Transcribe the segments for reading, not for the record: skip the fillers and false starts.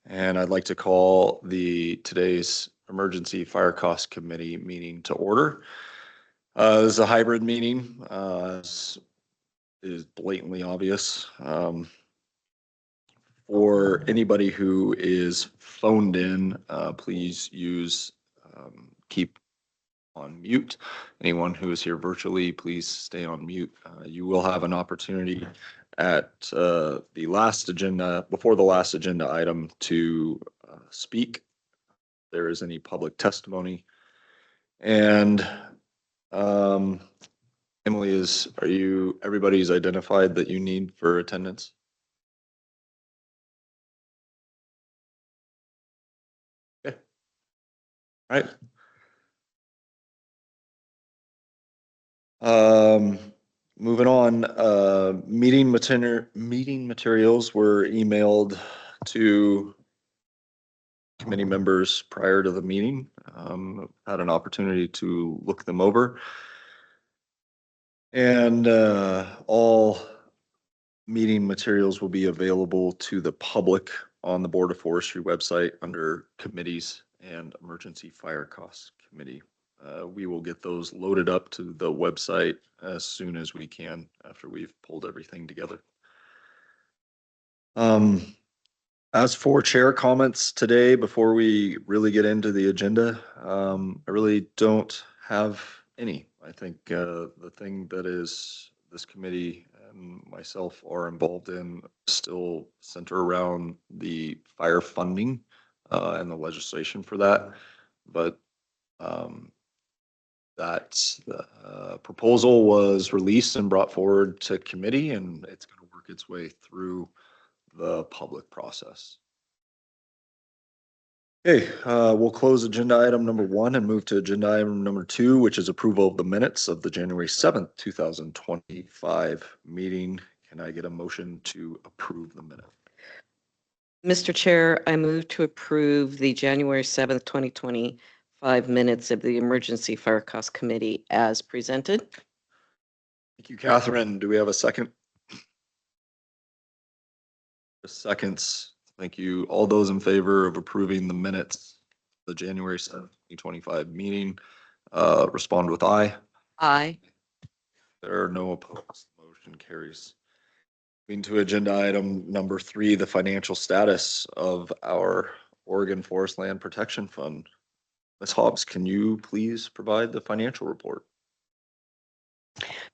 And I'd like to call today's Emergency Fire Cost Committee meeting to order. This is a hybrid meeting, as is blatantly obvious. For anybody who is phoned in, please keep on mute. Anyone who is here virtually, please stay on mute. You will have an opportunity at before the last agenda item to speak. If there is any public testimony. And Emily, everybody's identified that you need for attendance? Okay. All right. Moving on, meeting materials were emailed to committee members prior to the meeting. Had an opportunity to look them over. And all meeting materials will be available to the public on the Board of Forestry website under Committees and Emergency Fire Costs Committee. We will get those loaded up to the website as soon as we can after we've pulled everything together. As for chair comments today, before we really get into the agenda, I really don't have any. I think the thing that is this committee and myself are involved in still center around the fire funding and the legislation for that. But that proposal was released and brought forward to committee, and it's going to work its way through the public process. Okay, we'll close agenda item number 1 and move to agenda item number 2, which is approval of the minutes of the January 7th, 2025 meeting. Can I get a motion to approve the minute? Mr. Chair, I move to approve the January 7th, 2025 minutes of the Emergency Fire Cost Committee as presented. Thank you, Catherine. Do we have a second? Seconds. Thank you. All those in favor of approving the minutes of the January 7th, 2025 meeting, respond with aye. Aye. There are no opposed. Motion carries. Moving to agenda item number 3, the financial status of our Oregon Forest Land Protection Fund. Ms. Hobbs, can you please provide the financial report?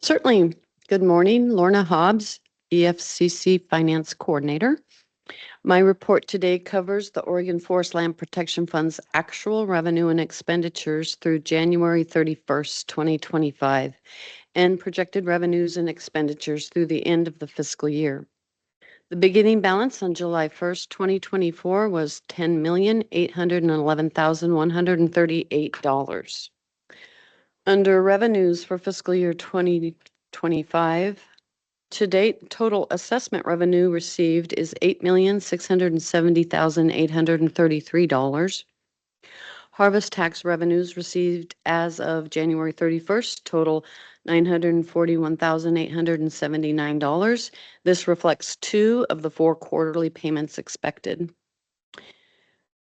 Certainly. Good morning, Lorna Hobbs, EFCC Finance Coordinator. My report today covers the Oregon Forest Land Protection Fund's actual revenue and expenditures through January 31st, 2025, and projected revenues and expenditures through the end of the fiscal year. The beginning balance on July 1st, 2024 was $10,811,138. Under revenues for fiscal year 2025, to date, total assessment revenue received is $8,670,833. Harvest tax revenues received as of January 31st total $941,879. This reflects 2 of the 4 quarterly payments expected.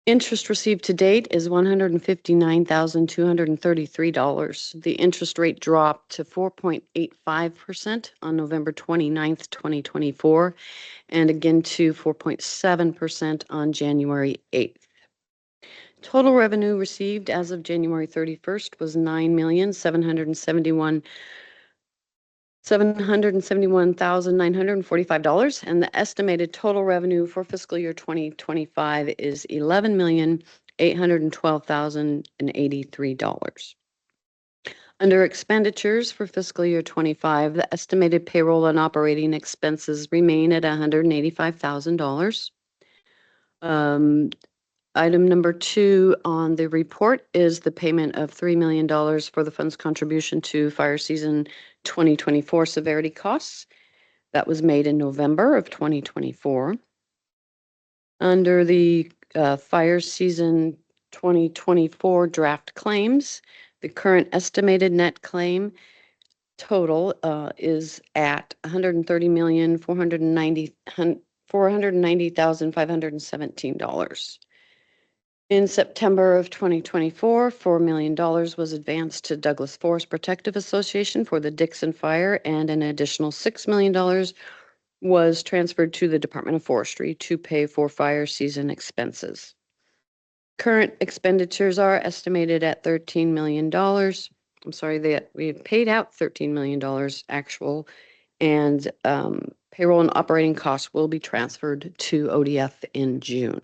Interest received to date is $159,233. The interest rate dropped to 4.85% on November 29th, 2024, and again to 4.7% on January 8th. Total revenue received as of January 31st was $9,771,945, and the estimated total revenue for fiscal year 2025 is $11,812,083. Under expenditures for fiscal year 25, the estimated payroll and operating expenses remain at $185,000. Item number 2 on the report is the payment of $3 million for the fund's contribution to fire season 2024 severity costs. That was made in November of 2024. Under the fire season 2024 draft claims, the current estimated net claim total is at $130,490,000. $490,517. In September of 2024, $4 million was advanced to Douglas Forest Protective Association for the Dixon Fire, and an additional $6 million was transferred to the Department of Forestry to pay for fire season expenses. Current expenditures are estimated at $13 million. I'm sorry, we paid out $13 million actual, and payroll and operating costs will be transferred to ODF in June.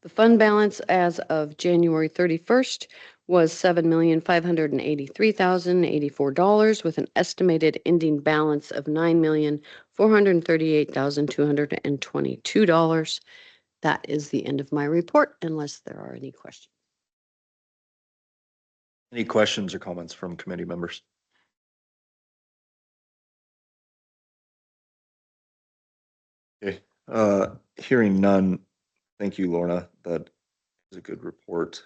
The fund balance as of January 31st was $7,583,084, with an estimated ending balance of $9,438,222. That is the end of my report, unless there are any questions. Any questions or comments from committee members? Okay, hearing none. Thank you, Lorna. That is a good report.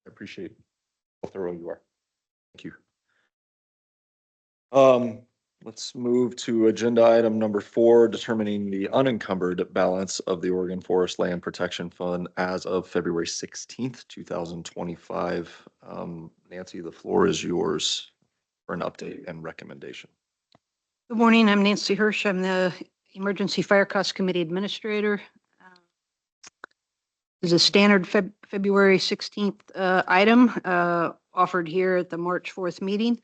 I appreciate how thorough you are. Thank you. Let's move to agenda item number 4, determining the unencumbered balance of the Oregon Forest Land Protection Fund as of February 16th, 2025. Nancy, the floor is yours for an update and recommendation. Good morning. I'm Nancy Hirsch. I'm the Emergency Fire Cost Committee Administrator. This is a standard February 16th item offered here at the March 4th meeting.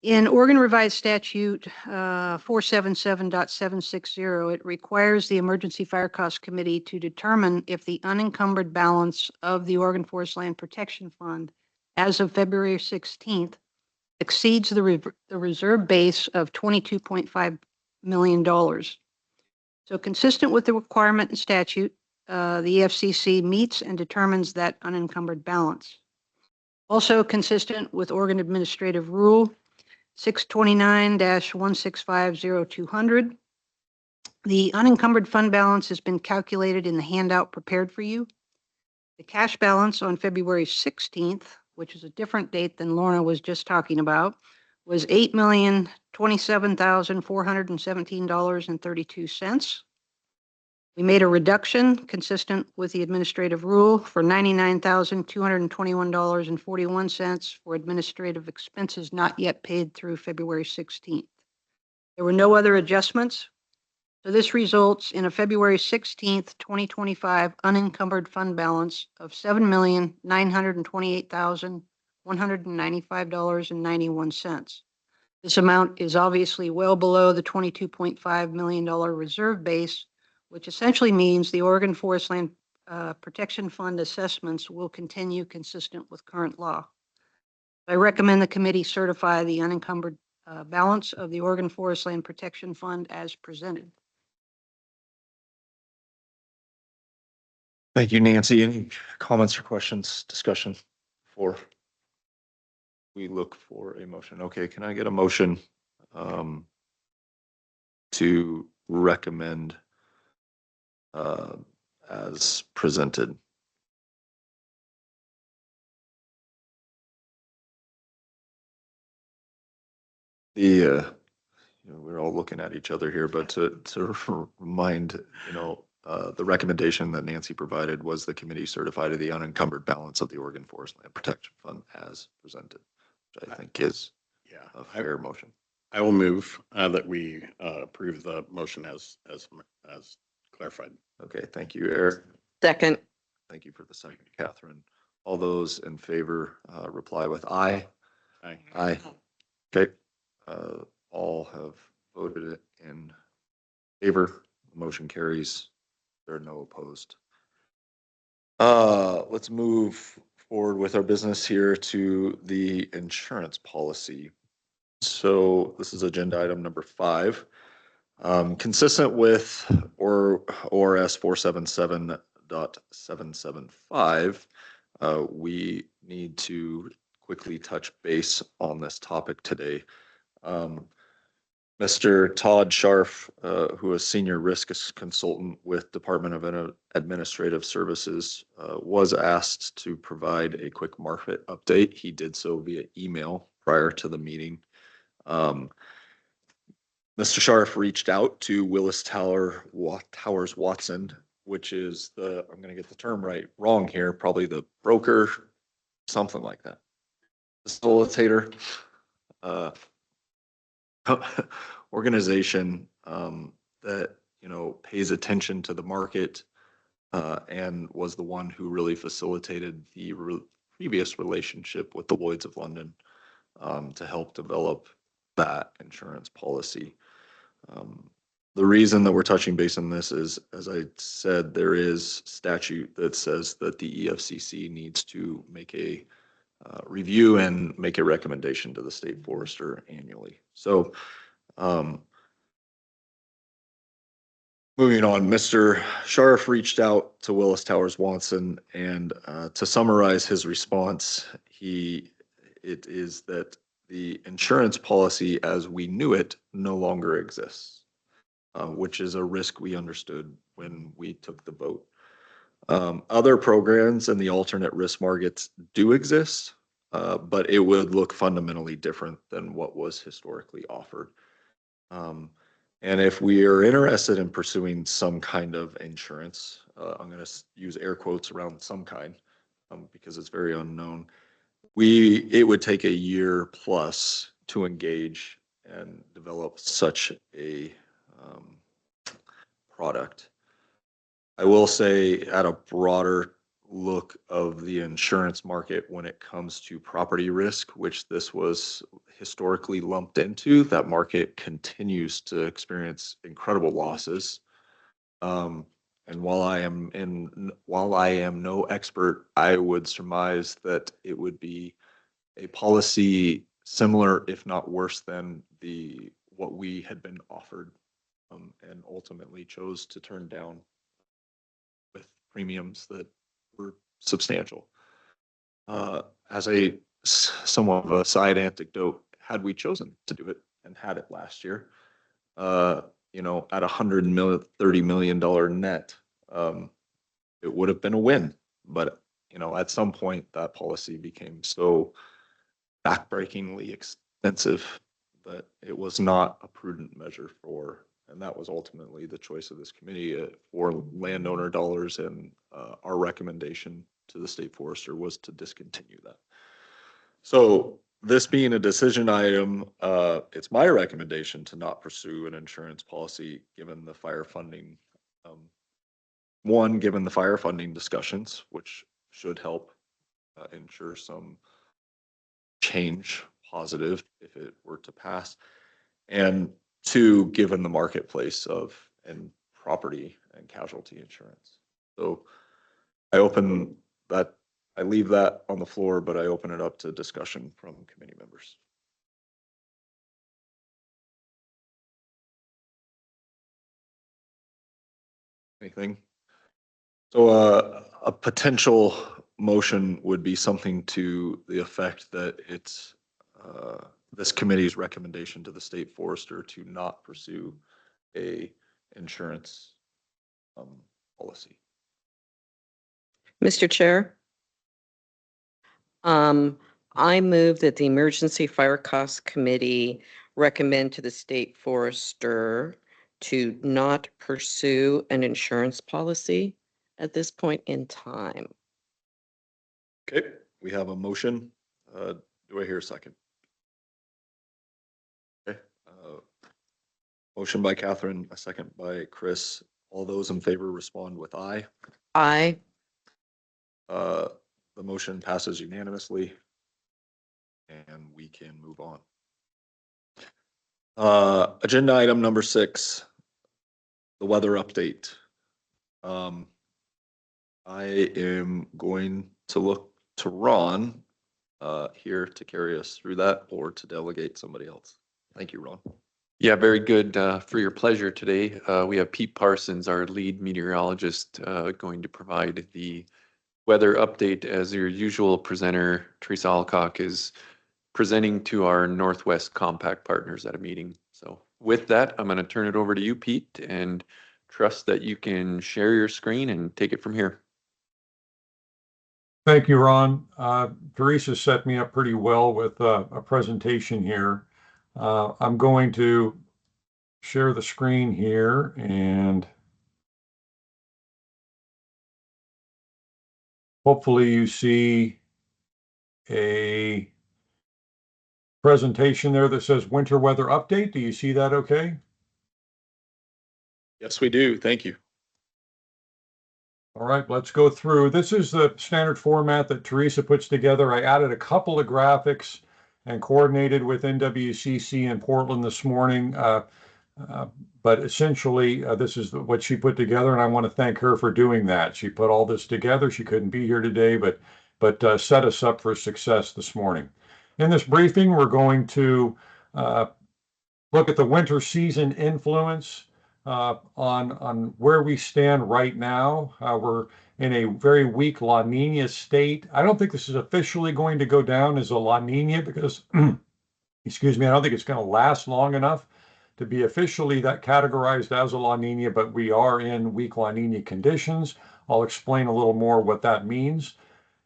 In Oregon Revised Statute 477.760, it requires the Emergency Fire Cost Committee to determine if the unencumbered balance of the Oregon Forest Land Protection Fund as of February 16th exceeds the reserve base of $22.5 million. So consistent with the requirement in statute, the EFCC meets and determines that unencumbered balance. Also consistent with Oregon Administrative Rule 629-1650200, the unencumbered fund balance has been calculated in the handout prepared for you. The cash balance on February 16th, which is a different date than Lorna was just talking about, was $8,027,417.32. We made a reduction consistent with the administrative rule for $99,221.41 for administrative expenses not yet paid through February 16th. There were no other adjustments. So this results in a February 16th, 2025 unencumbered fund balance of $7,928,195.91. This amount is obviously well below the $22.5 million reserve base, which essentially means the Oregon Forest Land Protection Fund assessments will continue consistent with current law. I recommend the committee certify the unencumbered balance of the Oregon Forest Land Protection Fund as presented. Thank you, Nancy. Any comments or questions, discussion before we look for a motion? Okay, can I get a motion to recommend as presented? We're all looking at each other here, but to remind, the recommendation that Nancy provided was the committee certify to the unencumbered balance of the Oregon Forest Land Protection Fund as presented, which I think is a fair motion. I will move that we approve the motion as clarified. Okay, thank you, Eric. Second. Thank you for the second, Catherine. All those in favor reply with aye. Aye. Aye. Okay. All have voted in favor. The motion carries. There are no opposed. Let's move forward with our business here to the insurance policy. So this is agenda item number 5. Consistent with ORS 477.775, we need to quickly touch base on this topic today. Mr. Todd Scharf, who is Senior Risk Consultant with Department of Administrative Services, was asked to provide a quick market update. He did so via email prior to the meeting. Mr. Sharf reached out to Willis Towers Watson, which is I'm going to get the term wrong here, probably the broker, something like that. Facilitator, uh, organization, that, pays attention to the market, and was the one who really facilitated the previous relationship with the Lloyd's of London, to help develop that insurance policy. The reason that we're touching base on this is, as I said, there is statute that says that the EFCC needs to make a review and make a recommendation to the state forester annually. So, moving on, Mr. Sharf reached out to Willis Towers Watson, and to summarize his response, it is that the insurance policy as we knew it no longer exists, which is a risk we understood when we took the vote. Other programs in the alternate risk markets do exist, but it would look fundamentally different than what was historically offered. And if we are interested in pursuing some kind of insurance, I'm going to use air quotes around some kind, because it's very unknown. It would take a year plus to engage and develop such a product. I will say, at a broader look of the insurance market when it comes to property risk, which this was historically lumped into, that market continues to experience incredible losses. And while I am no expert, I would surmise that it would be a policy similar, if not worse than what we had been offered, and ultimately chose to turn down with premiums that were substantial. As somewhat of a side anecdote, had we chosen to do it and had it last year, at $130 million net, it would have been a win. But, at some point that policy became so backbreakingly expensive that it was not a prudent measure and that was ultimately the choice of this committee, for landowner dollars, and our recommendation to the state forester was to discontinue that. So, this being a decision item, it's my recommendation to not pursue an insurance policy given the fire funding. Given the fire funding discussions, which should help ensure some change positive if it were to pass, and two, given the marketplace and property and casualty insurance. So I leave that on the floor, but I open it up to discussion from committee members. Anything? So a potential motion would be something to the effect that it's this committee's recommendation to the state forester to not pursue a insurance policy. Mr. Chair, I move that the Emergency Fire Cost Committee recommend to the state forester to not pursue an insurance policy at this point in time. Okay, we have a motion. Do I hear a second? Okay. Motion by Catherine, a second by Chris. All those in favor respond with aye. Aye. The motion passes unanimously, and we can move on. Agenda item number 6, the weather update. I am going to look to Ron here to carry us through that, or to delegate somebody else. Thank you, Ron. Yeah, very good. For your pleasure today, we have Pete Parsons, our lead meteorologist, going to provide the weather update, as your usual presenter, Teresa Alcock, is presenting to our Northwest Compact partners at a meeting. So with that, I'm going to turn it over to you, Pete, and trust that you can share your screen and take it from here. Thank you, Ron. Teresa set me up pretty well with a presentation here. I'm going to share the screen here and hopefully you see a presentation there that says winter weather update. Do you see that okay? Yes, we do. Thank you. All right, let's go through. This is the standard format that Teresa puts together. I added a couple of graphics and coordinated with NWCC in Portland this morning. But essentially, this is what she put together, and I want to thank her for doing that. She put all this together. She couldn't be here today, but set us up for success this morning. In this briefing, we're going to look at the winter season influence on where we stand right now. We're in a very weak La Nina state. I don't think this is officially going to go down as a La Nina because, excuse me, I don't think it's going to last long enough to be officially that categorized as a La Nina, but we are in weak La Nina conditions. I'll explain a little more what that means.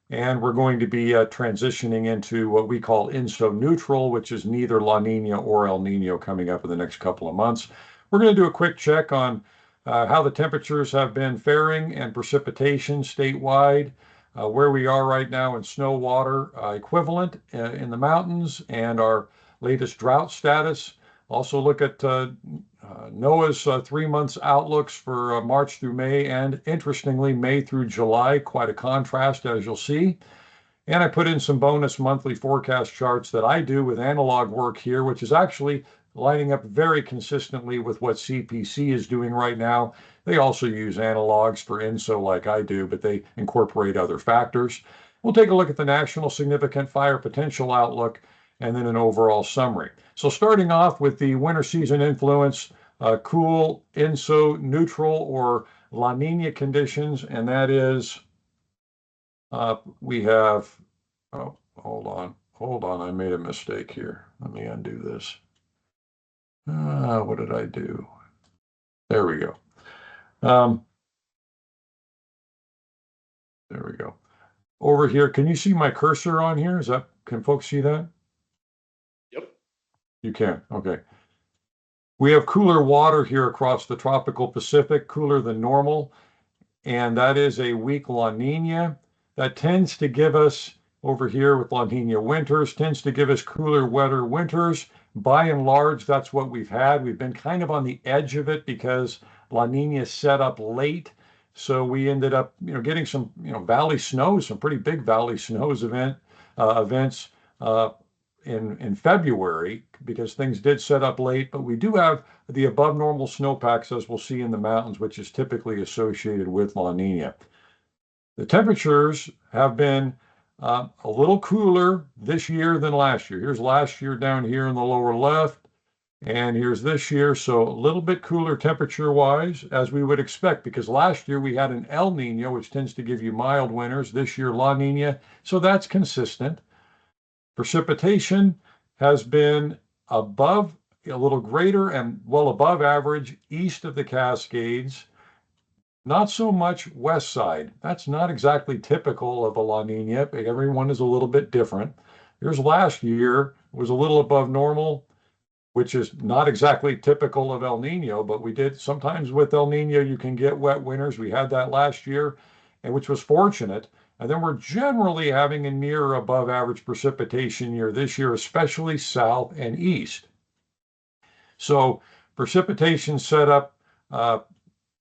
And we're going to be transitioning into what we call INSO neutral, which is neither La Nina or El Nino coming up in the next couple of months. We're going to do a quick check on how the temperatures have been faring and precipitation statewide, where we are right now in snow water equivalent in the mountains, and our latest drought status. Also look at NOAA's 3 months outlooks for March through May, and interestingly, May through July, quite a contrast as you'll see. And I put in some bonus monthly forecast charts that I do with analog work here, which is actually lining up very consistently with what CPC is doing right now. They also use analogs for INSO like I do, but they incorporate other factors. We'll take a look at the National Significant Fire Potential Outlook and then an overall summary. So starting off with the winter season influence, cool, INSO, neutral, or La Nina conditions, and that is, we have, oh, hold on, I made a mistake here. Let me undo this. What did I do? There we go. There we go. Over here, can you see my cursor on here? Can folks see that? Yep. You can, okay. We have cooler water here across the tropical Pacific, cooler than normal, and that is a weak La Nina. That tends to give us, over here with La Nina winters, tends to give us cooler, wetter winters. By and large, that's what we've had. We've been kind of on the edge of it because La Nina set up late. So we ended up, getting some, valley snows, some pretty big valley snows events in February because things did set up late, but we do have the above normal snowpacks as we'll see in the mountains, which is typically associated with La Nina. The temperatures have been a little cooler this year than last year. Here's last year down here in the lower left, and here's this year. So a little bit cooler temperature wise, as we would expect, because last year we had an El Nino, which tends to give you mild winters. This year, La Nina. So that's consistent. Precipitation has been above, a little greater and well above average east of the Cascades. Not so much west side. That's not exactly typical of a La Nina. Everyone is a little bit different. Here's last year, it was a little above normal, which is not exactly typical of El Nino, but we did sometimes with El Nino, you can get wet winters. We had that last year, and which was fortunate. And then we're generally having a near or above average precipitation year this year, especially south and east. So precipitation set up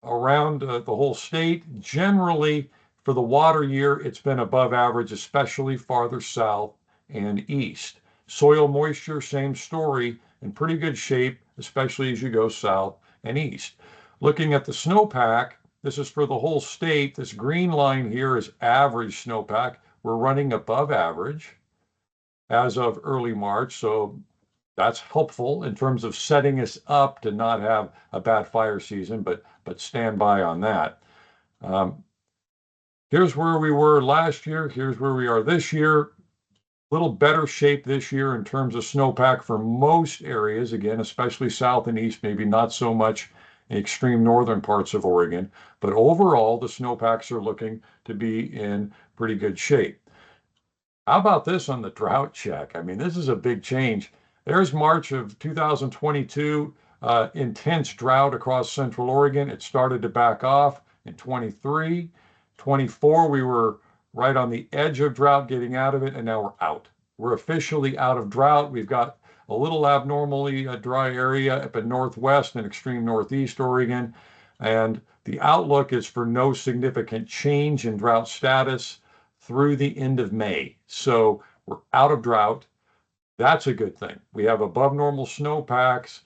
around the whole state. Generally, for the water year, it's been above average, especially farther south and east. Soil moisture, same story, in pretty good shape, especially as you go south and east. Looking at the snowpack, this is for the whole state. This green line here is average snowpack. We're running above average as of early March, so that's helpful in terms of setting us up to not have a bad fire season, but stand by on that. Here's where we were last year. Here's where we are this year. Little better shape this year in terms of snowpack for most areas, again, especially south and east, maybe not so much in extreme northern parts of Oregon, but overall the snowpacks are looking to be in pretty good shape. How about this on the drought check? I mean, this is a big change. There's March of 2022. intense drought across Central Oregon. It started to back off in 23. 24, we were right on the edge of drought, getting out of it, and now we're out. We're officially out of drought. We've got a little abnormally dry area up in northwest and extreme northeast Oregon, and the outlook is for no significant change in drought status through the end of May. So we're out of drought. That's a good thing. We have above normal snowpacks.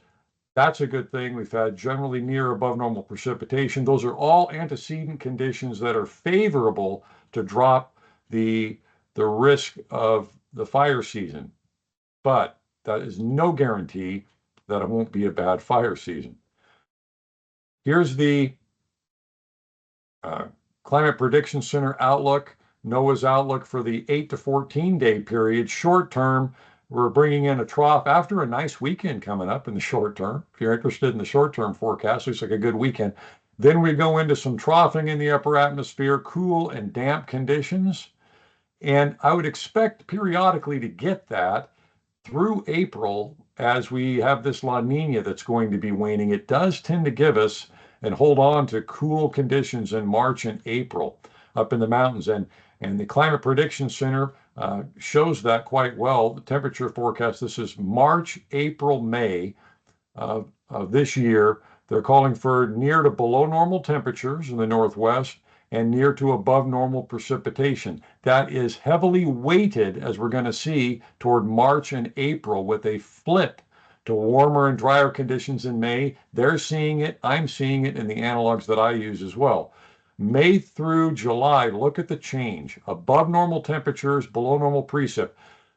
That's a good thing. We've had generally near above normal precipitation. Those are all antecedent conditions that are favorable to drop the risk of the fire season. But that is no guarantee that it won't be a bad fire season. Here's the Climate Prediction Center outlook, NOAA's outlook for the 8 to 14 day period. Short term, we're bringing in a trough after a nice weekend coming up in the short term. If you're interested in the short term forecast, looks like a good weekend. Then we go into some troughing in the upper atmosphere, cool and damp conditions. And I would expect periodically to get that through April as we have this La Nina that's going to be waning. It does tend to give us and hold on to cool conditions in March and April up in the mountains. And the Climate Prediction Center shows that quite well. The temperature forecast, this is March, April, May of this year. They're calling for near to below normal temperatures in the Northwest and near to above normal precipitation. That is heavily weighted, as we're going to see, toward March and April with a flip to warmer and drier conditions in May. They're seeing it. I'm seeing it in the analogs that I use as well. May through July, look at the change. Above normal temperatures, below normal precip.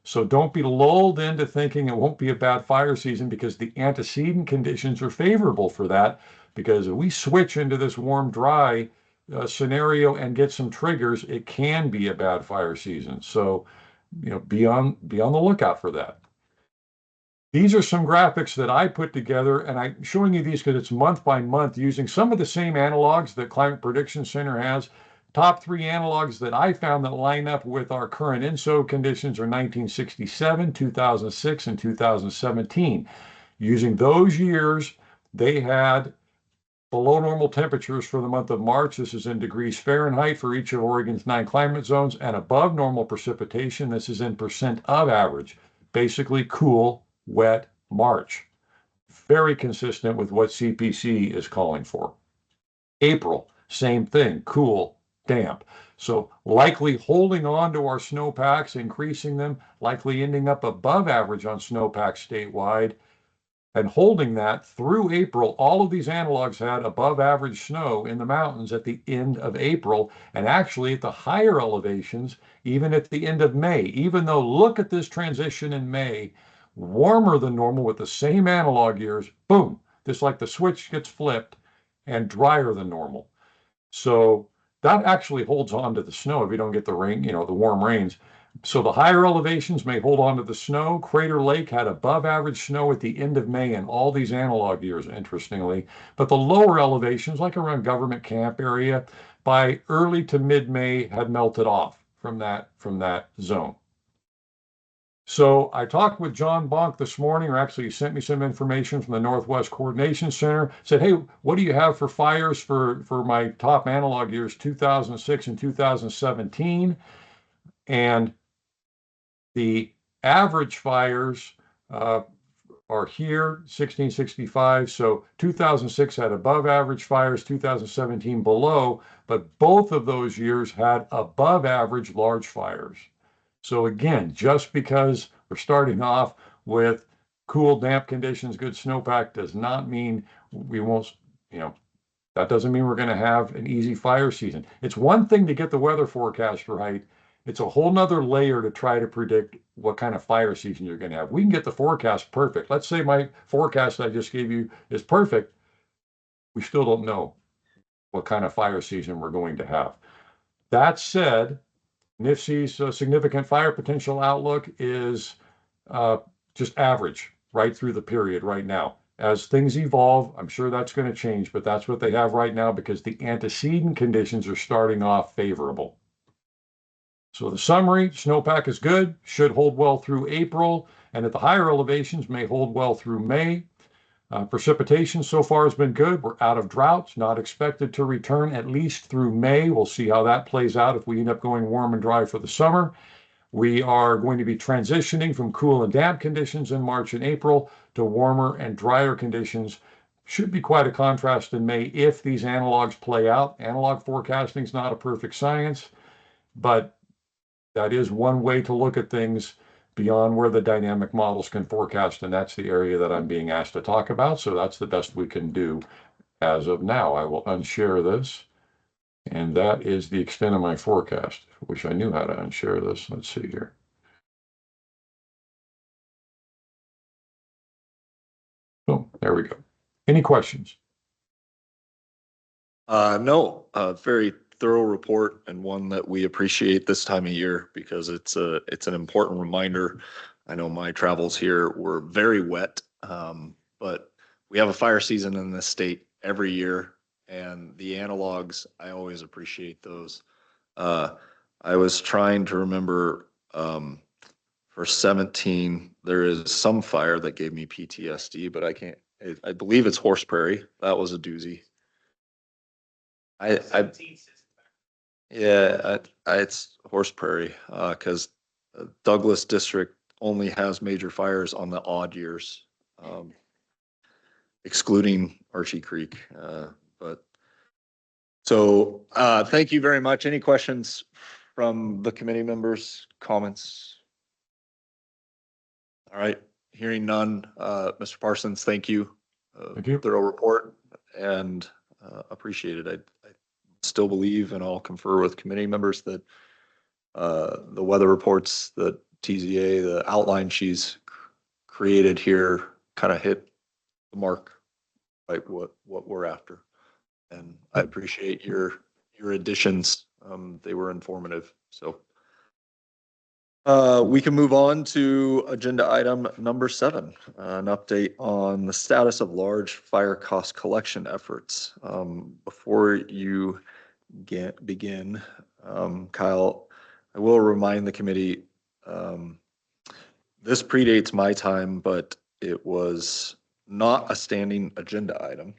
So don't be lulled into thinking it won't be a bad fire season, because the antecedent conditions are favorable for that. Because if we switch into this warm, dry scenario and get some triggers, it can be a bad fire season. So, be on the lookout for that. These are some graphics that I put together, and I'm showing you these because it's month by month using some of the same analogs that Climate Prediction Center has. Top 3 analogs that I found that line up with our current INSO conditions are 1967, 2006, and 2017. Using those years, they had below normal temperatures for the month of March. This is in degrees Fahrenheit for each of Oregon's 9 climate zones, and above normal precipitation. This is in percent of average. Basically cool, wet March. Very consistent with what CPC is calling for. April, same thing, cool, damp. So likely holding on to our snowpacks, increasing them, likely ending up above average on snowpacks statewide, and holding that through April. All of these analogs had above average snow in the mountains at the end of April, and actually at the higher elevations, even at the end of May. Even though, look at this transition in May, warmer than normal with the same analog years, boom, just like the switch gets flipped, and drier than normal. So that actually holds on to the snow if you don't get the rain, the warm rains. So the higher elevations may hold on to the snow. Crater Lake had above average snow at the end of May in all these analog years, interestingly. But the lower elevations, like around Government Camp area, by early to mid-May had melted off from that zone. So I talked with John Bonk this morning, or actually he sent me some information from the Northwest Coordination Center, said, hey, what do you have for fires for my top analog years, 2006 and 2017? And the average fires are here, 1665. So 2006 had above average fires, 2017 below, but both of those years had above average large fires. So again, just because we're starting off with cool, damp conditions, good snowpack, does not mean we won't, that doesn't mean we're going to have an easy fire season. It's one thing to get the weather forecast right. It's a whole nother layer to try to predict what kind of fire season you're going to have. We can get the forecast perfect. Let's say my forecast I just gave you is perfect. We still don't know what kind of fire season we're going to have. That said, NIFC's significant fire potential outlook is just average right through the period right now. As things evolve, I'm sure that's going to change, but that's what they have right now because the antecedent conditions are starting off favorable. So the summary, snowpack is good, should hold well through April, and at the higher elevations may hold well through May. Precipitation so far has been good. We're out of drought, not expected to return at least through May. We'll see how that plays out if we end up going warm and dry for the summer. We are going to be transitioning from cool and damp conditions in March and April to warmer and drier conditions. Should be quite a contrast in May if these analogs play out. Analog forecasting is not a perfect science, but that is one way to look at things beyond where the dynamic models can forecast, and that's the area that I'm being asked to talk about. So that's the best we can do as of now. I will unshare this, and that is the extent of my forecast. I wish I knew how to unshare this. Let's see here. Oh, there we go. Any questions? No, very thorough report and one that we appreciate this time of year because it's an important reminder. I know my travels here were very wet, but we have a fire season in this state every year, and the analogs, I always appreciate those. I was trying to remember, for 17, there is some fire that gave me PTSD, but I can't, I believe it's Horse Prairie. That was a doozy. Yeah, it's Horse Prairie, because Douglas District only has major fires on the odd years, excluding Archie Creek. But so, thank you very much. Any questions from the committee members, comments? All right, hearing none. Mr. Parsons, thank you. Thank you. Thorough report and appreciate it. I still believe, and I'll confer with committee members, that the weather reports that TZA, the outline she's created here, kind of hit the mark, right? What we're after, and I appreciate your additions. They were informative. So we can move on to agenda item number 7, an update on the status of large fire cost collection efforts. Before you begin, Kyle, I will remind the committee, this predates my time, but it was not a standing agenda item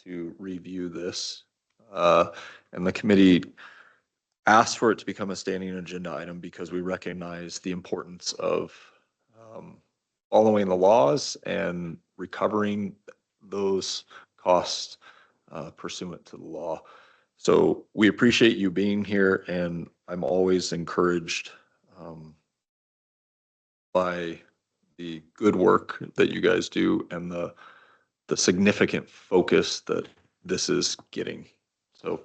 to review this. And the committee asked for it to become a standing agenda item because we recognize the importance of following the laws and recovering those costs pursuant to the law. So we appreciate you being here, and I'm always encouraged by the good work that you guys do and the significant focus that this is getting. So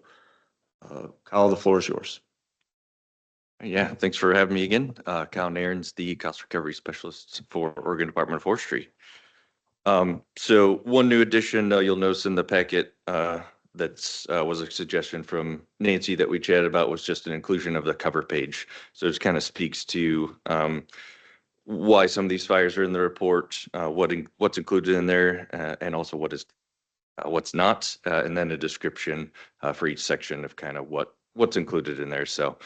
Kyle, the floor is yours. Yeah, thanks for having me again. Kyle Nairns, the cost recovery specialist for Oregon Department of Forestry. So one new addition you'll notice in the packet that was a suggestion from Nancy that we chatted about was just an inclusion of the cover page. So it kind of speaks to why some of these fires are in the report, what's included in there, and also what's not, and then a description for each section of kind of what's included in there. So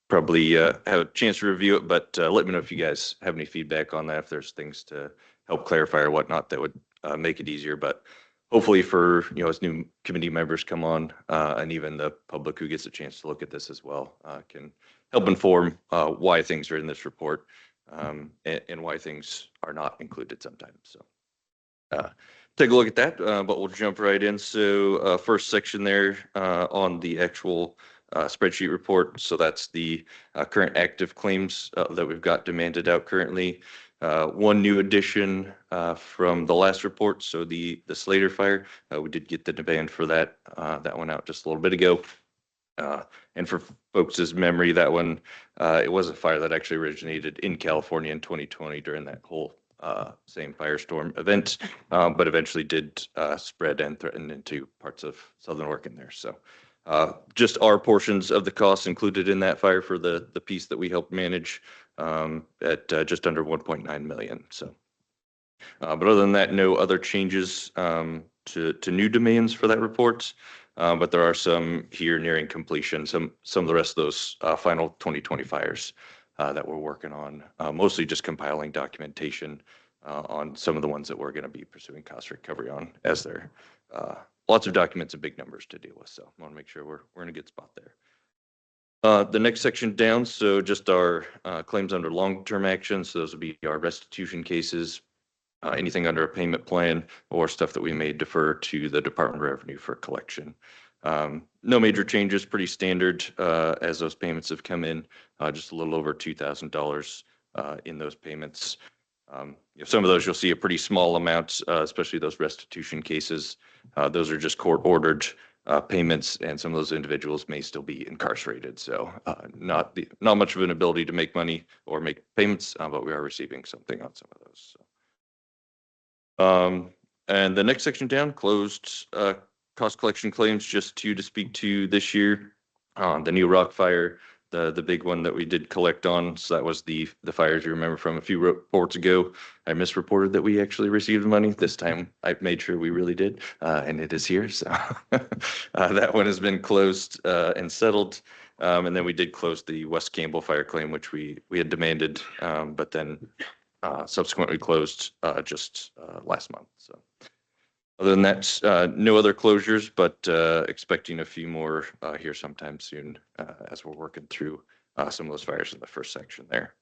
probably have a chance to review it, but let me know if you guys have any feedback on that, if there's things to help clarify or whatnot that would make it easier. But hopefully for, as new committee members come on, and even the public who gets a chance to look at this as well, can help inform why things are in this report, and why things are not included sometimes. So take a look at that, but we'll jump right in. So first section there on the actual spreadsheet report. So that's the current active claims that we've got demanded out currently. One new addition from the last report. So the Slater fire, we did get the demand for that. That went out just a little bit ago. And for folks' memory, that one, it was a fire that actually originated in California in 2020 during that whole same firestorm event, but eventually did spread and threaten into parts of southern Oregon there. So just our portions of the costs included in that fire for the piece that we helped manage at just under 1.9 million. So, but other than that, no other changes to new demands for that report. But there are some here nearing completion, some of the rest of those final 2020 fires that we're working on, mostly just compiling documentation on some of the ones that we're going to be pursuing cost recovery on, as they're lots of documents and big numbers to deal with. So I want to make sure we're in a good spot there. The next section down, so just our claims under long-term action. So those would be our restitution cases, anything under a payment plan, or stuff that we may defer to the Department of Revenue for collection. No major changes, pretty standard as those payments have come in, just a little over $2,000 in those payments. Some of those you'll see a pretty small amount, especially those restitution cases. Those are just court-ordered payments, and some of those individuals may still be incarcerated. So not much of an ability to make money or make payments, but we are receiving something on some of those. So. And the next section down, closed cost collection claims, just two to speak to this year. The new rock fire, the big one that we did collect on. So that was the fires you remember from a few reports ago. I misreported that we actually received money. This time I made sure we really did, and it is here. So that one has been closed and settled. And then we did close the West Campbell fire claim, which we had demanded, but then subsequently closed just last month. So other than that, no other closures, but expecting a few more here sometime soon as we're working through some of those fires in the first section there.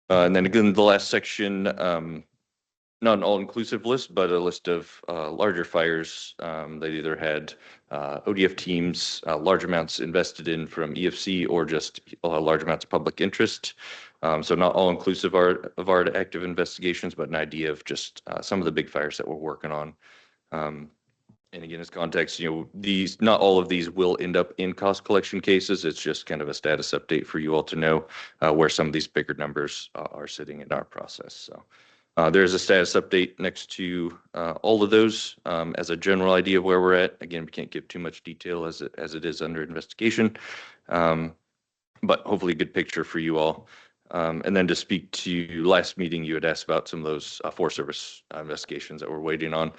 And then again, the last section, not an all-inclusive list, but a list of larger fires that either had ODF teams, large amounts invested in from EFC, or just large amounts of public interest. So not all inclusive of our active investigations, but an idea of just some of the big fires that we're working on. And again, as context, not all of these will end up in cost collection cases. It's just kind of a status update for you all to know where some of these bigger numbers are sitting in our process. So there's a status update next to all of those as a general idea of where we're at. Again, we can't give too much detail as it is under investigation, but hopefully a good picture for you all. And then to speak to last meeting, you had asked about some of those Forest Service investigations that we're waiting on.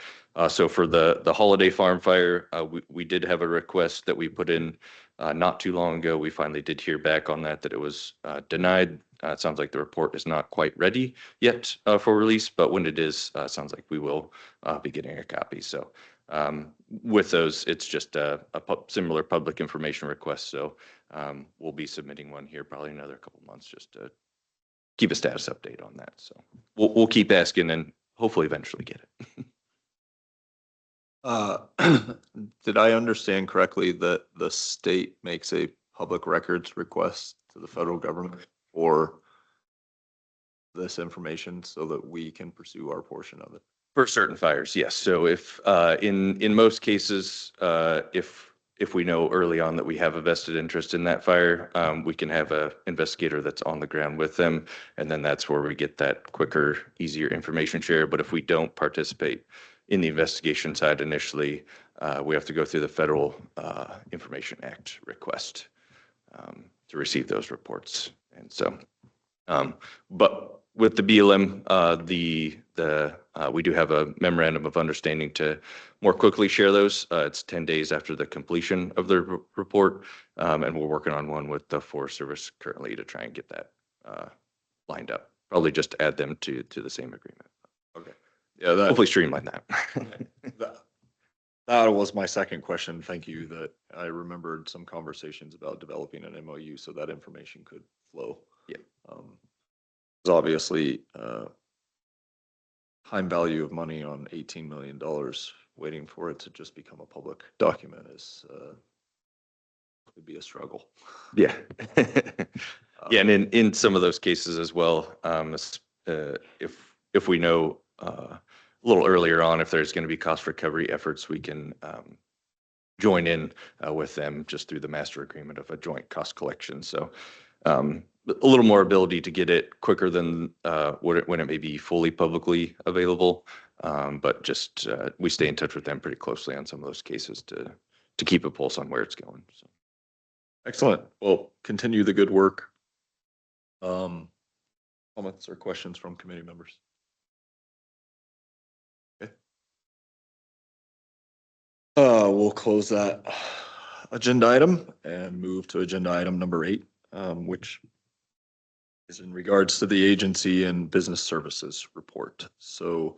So for the Holiday Farm fire, we did have a request that we put in not too long ago. We finally did hear back on that it was denied. It sounds like the report is not quite ready yet for release, but when it is, sounds like we will be getting a copy. So with those, it's just a similar public information request. So we'll be submitting one here probably another couple months just to keep a status update on that. So we'll keep asking and hopefully eventually get it. Did I understand correctly that the state makes a public records request to the federal government for this information so that we can pursue our portion of it? For certain fires, yes. So if in most cases, if we know early on that we have a vested interest in that fire, we can have an investigator that's on the ground with them, and then that's where we get that quicker, easier information share. But if we don't participate in the investigation side initially, we have to go through the Federal Information Act request to receive those reports. And so, but with the BLM, we do have a memorandum of understanding to more quickly share those. It's 10 days after the completion of the report, and we're working on one with the Forest Service currently to try and get that lined up. Probably just add them to the same agreement. Okay. Yeah, Hopefully streamline that. That was my second question. Thank you. That I remembered some conversations about developing an MOU so that information could flow. Yeah. There's obviously time value of money on $18 million. Waiting for it to just become a public document is could be a struggle. Yeah. Yeah, and in some of those cases as well, if we know a little earlier on if there's going to be cost recovery efforts, we can join in with them just through the master agreement of a joint cost collection. So a little more ability to get it quicker than when it may be fully publicly available. But just we stay in touch with them pretty closely on some of those cases to keep a pulse on where it's going. So. Excellent. Well, continue the good work. Comments or questions from committee members? Okay. We'll close that agenda item and move to agenda item number 8, which is in regards to the agency and business services report. So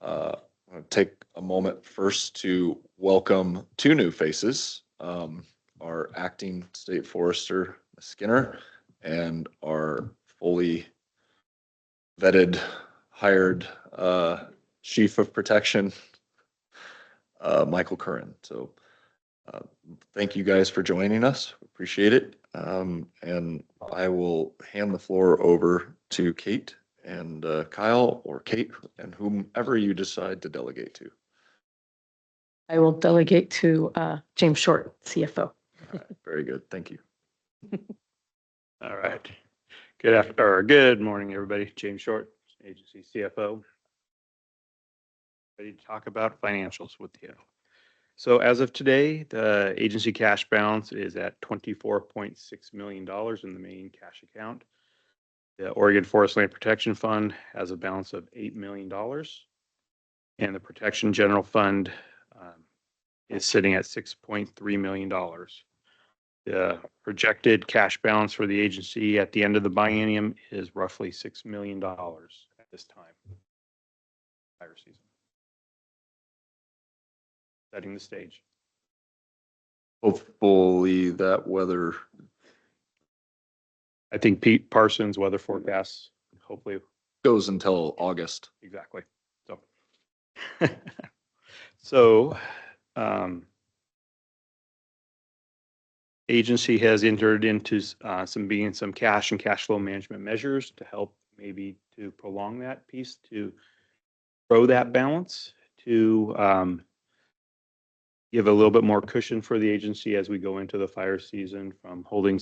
I'm going to take a moment first to welcome two new faces, our acting state forester, Ms. Skinner, and our fully vetted, hired chief of protection, Michael Curran. So uh, thank you guys for joining us. Appreciate it. And I will hand the floor over to Kate and Kyle, or Kate and whomever you decide to delegate to. I will delegate to James Short, CFO. All right, very good. Thank you. All right. Good morning, everybody. James Short, agency CFO. Ready to talk about financials with you. So as of today, the agency cash balance is at $24.6 million in the main cash account. The Oregon Forest Land Protection Fund has a balance of $8 million. And the Protection General Fund is sitting at $6.3 million. The projected cash balance for the agency at the end of the biennium is roughly $6 million at this time. Fire season. Setting the stage. Hopefully that weather I think Pete Parsons weather forecasts, hopefully, goes until August. exactly. So, so, agency has entered into some cash and cash flow management measures to help maybe to prolong that piece, to grow that balance, to give a little bit more cushion for the agency as we go into the fire season, from holding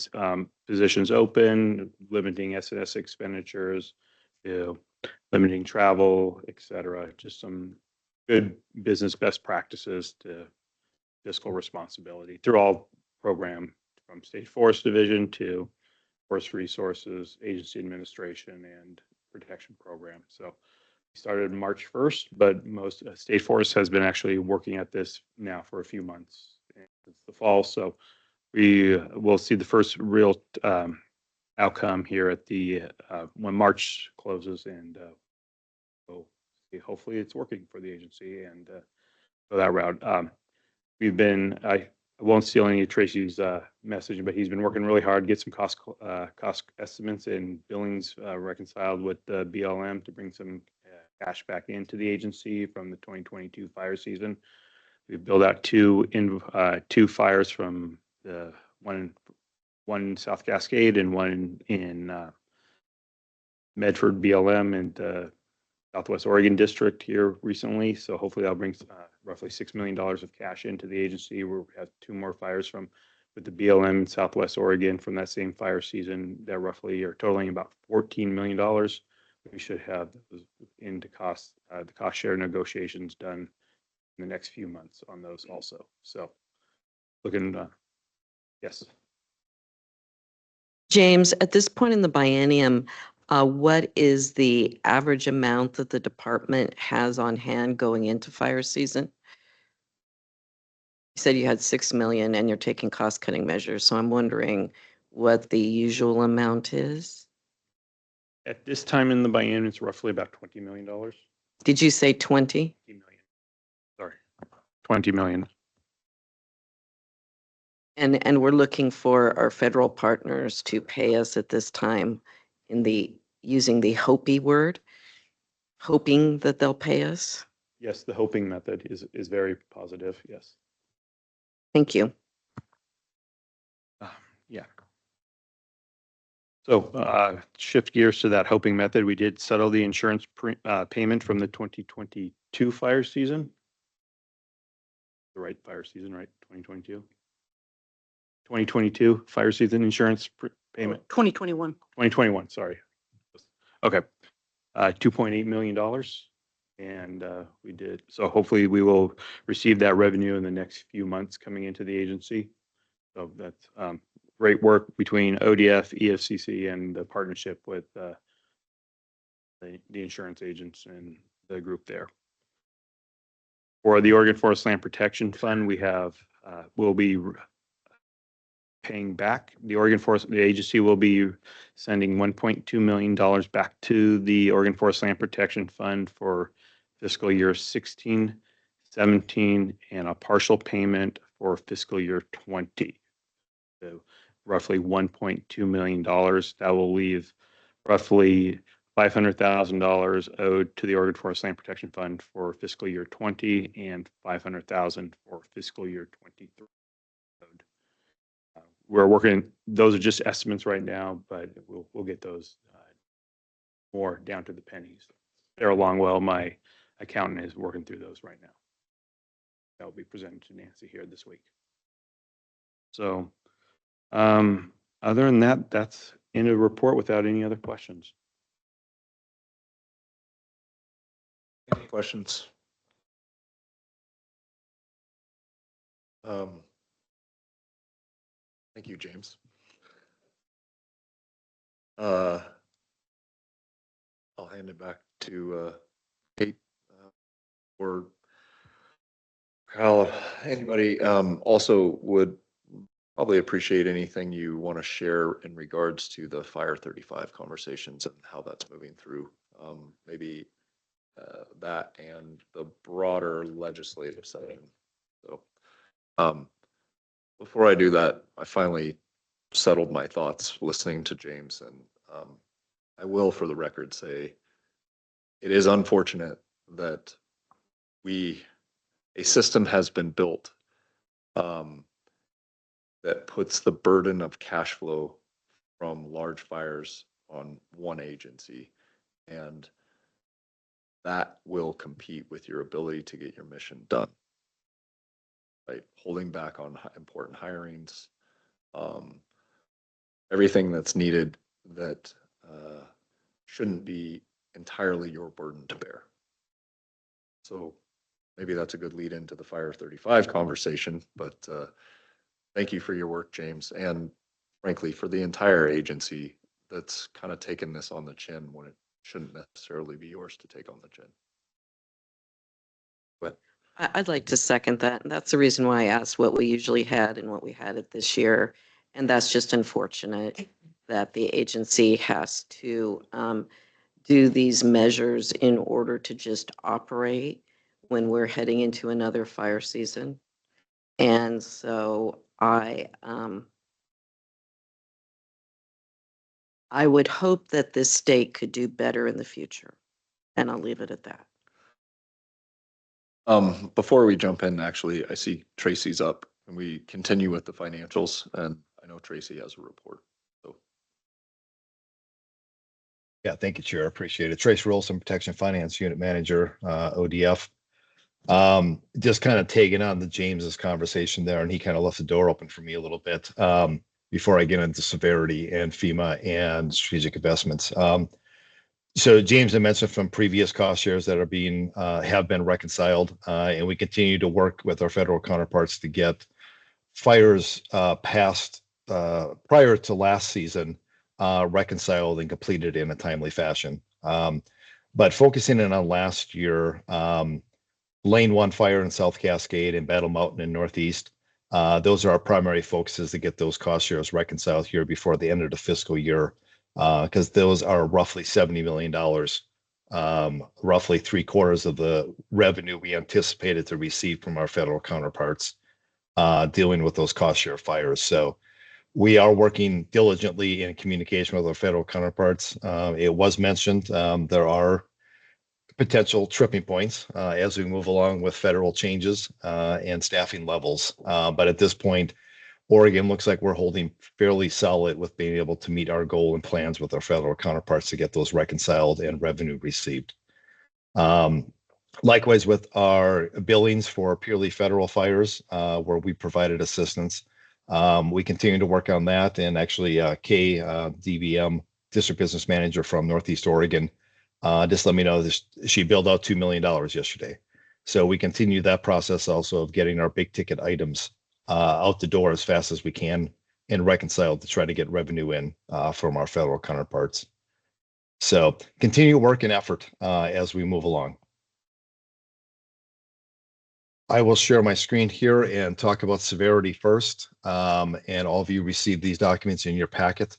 positions open, limiting S&S expenditures, to limiting travel, et cetera. Just some good business best practices to fiscal responsibility through all program, from State Forest Division to Forest Resources, Agency Administration, and Protection Program. So we started March 1st, but most State Forest has been actually working at this now for a few months. It's the fall, so we will see the first real outcome here at the when March closes, and we'll see. Hopefully it's working for the agency and go that route. We've been, I won't steal any of Tracy's message, but he's been working really hard to get some cost estimates and billings reconciled with the BLM to bring some cash back into the agency from the 2022 fire season. We've built out two fires from the one in South Cascade and one in Medford BLM and Southwest Oregon District here recently. So hopefully that'll bring roughly $6 million of cash into the agency. We have two more fires with the BLM in Southwest Oregon from that same fire season that roughly are totaling about $14 million. We should have into the cost share negotiations done in the next few months on those also. So looking, yes. James, at this point in the biennium, what is the average amount that the department has on hand going into fire season? You said you had 6 million and you're taking cost-cutting measures, so I'm wondering what the usual amount is. At this time in the biennium, it's roughly about $20 million. Did you say 20? 20 million. Sorry, 20 million. And we're looking for our federal partners to pay us at this time using the Hopi word, hoping that they'll pay us. Yes, the hoping method is very positive. Yes. Thank you. Yeah. So shift gears to that hoping method. We did settle the insurance payment from the 2022 fire season. The right fire season, right? 2022. 2022 fire season insurance payment. 2021. 2021, sorry. Okay. $2.8 million. And we did. So hopefully we will receive that revenue in the next few months coming into the agency. So that's great work between ODF, EFCC, and the partnership with the insurance agents and the group there. For the Oregon Forest Land Protection Fund, we have, we'll be paying back. The Oregon Forest, the agency will be sending $1.2 million back to the Oregon Forest Land Protection Fund for fiscal year 16, 17, and a partial payment for fiscal year 20. So roughly $1.2 million. That will leave roughly $500,000 owed to the Oregon Forest Land Protection Fund for fiscal year 20 and $500,000 for fiscal year 23. We're working, those are just estimates right now, but we'll get those more down to the pennies. They're along well. My accountant is working through those right now. That will be presented to Nancy here this week. So other than that, that's in a report without any other questions. Any questions? Thank you, James. I'll hand it back to Kate or Kyle. Anybody also would probably appreciate anything you want to share in regards to the Fire 35 conversations and how that's moving through. Maybe that and the broader legislative setting. So before I do that, I finally settled my thoughts listening to James, and I will, for the record, say it is unfortunate that a system has been built that puts the burden of cash flow from large fires on one agency, and that will compete with your ability to get your mission done. Right, holding back on important hirings, everything that's needed that shouldn't be entirely your burden to bear. So maybe that's a good lead into the Fire 35 conversation, but thank you for your work, James, and frankly, for the entire agency that's kind of taken this on the chin when it shouldn't necessarily be yours to take on the chin. But I'd like to second that. And that's the reason why I asked what we usually had and what we had it this year. And that's just unfortunate that the agency has to do these measures in order to just operate when we're heading into another fire season. And so I would hope that this state could do better in the future. And I'll leave it at that. Before we jump in, actually, I see Tracy's up, and we continue with the financials, and I know Tracy has a report. So, yeah, thank you, Chair. Appreciate it. Trace Rolson, Protection Finance Unit Manager, ODF. Just kind of taking on the James's conversation there, and he kind of left the door open for me a little bit before I get into severity and FEMA and strategic investments. So James had mentioned from previous cost shares that are have been reconciled, and we continue to work with our federal counterparts to get fires passed prior to last season reconciled and completed in a timely fashion. But focusing in on last year, Lane 1 fire in South Cascade and Battle Mountain in Northeast, those are our primary focuses to get those cost shares reconciled here before the end of the fiscal year. Because those are roughly $70 million, roughly 3/4 of the revenue we anticipated to receive from our federal counterparts dealing with those cost share fires. So we are working diligently in communication with our federal counterparts. It was mentioned there are potential tripping points as we move along with federal changes and staffing levels. But at this point, Oregon looks like we're holding fairly solid with being able to meet our goal and plans with our federal counterparts to get those reconciled and revenue received. Likewise with our billings for purely federal fires, where we provided assistance. We continue to work on that, and actually Kay, DBM, District Business Manager from Northeast Oregon, just let me know this, she billed out $2 million yesterday. So we continue that process also of getting our big ticket items out the door as fast as we can and reconciled to try to get revenue in from our federal counterparts. So continue work and effort as we move along. I will share my screen here and talk about severity first. And all of you received these documents in your packet.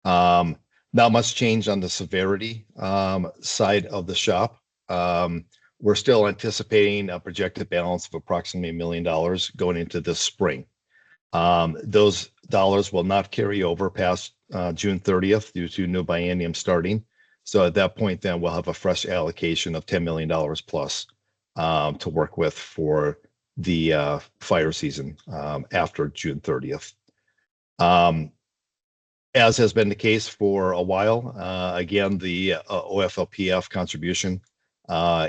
Not much change on the severity side of the shop. We're still anticipating a projected balance of approximately $1 million going into this spring. Those dollars will not carry over past June 30th due to new biennium starting. So at that point, then we'll have a fresh allocation of $10 million plus to work with for the fire season after June 30th. As has been the case for a while, again, the OFLPF contribution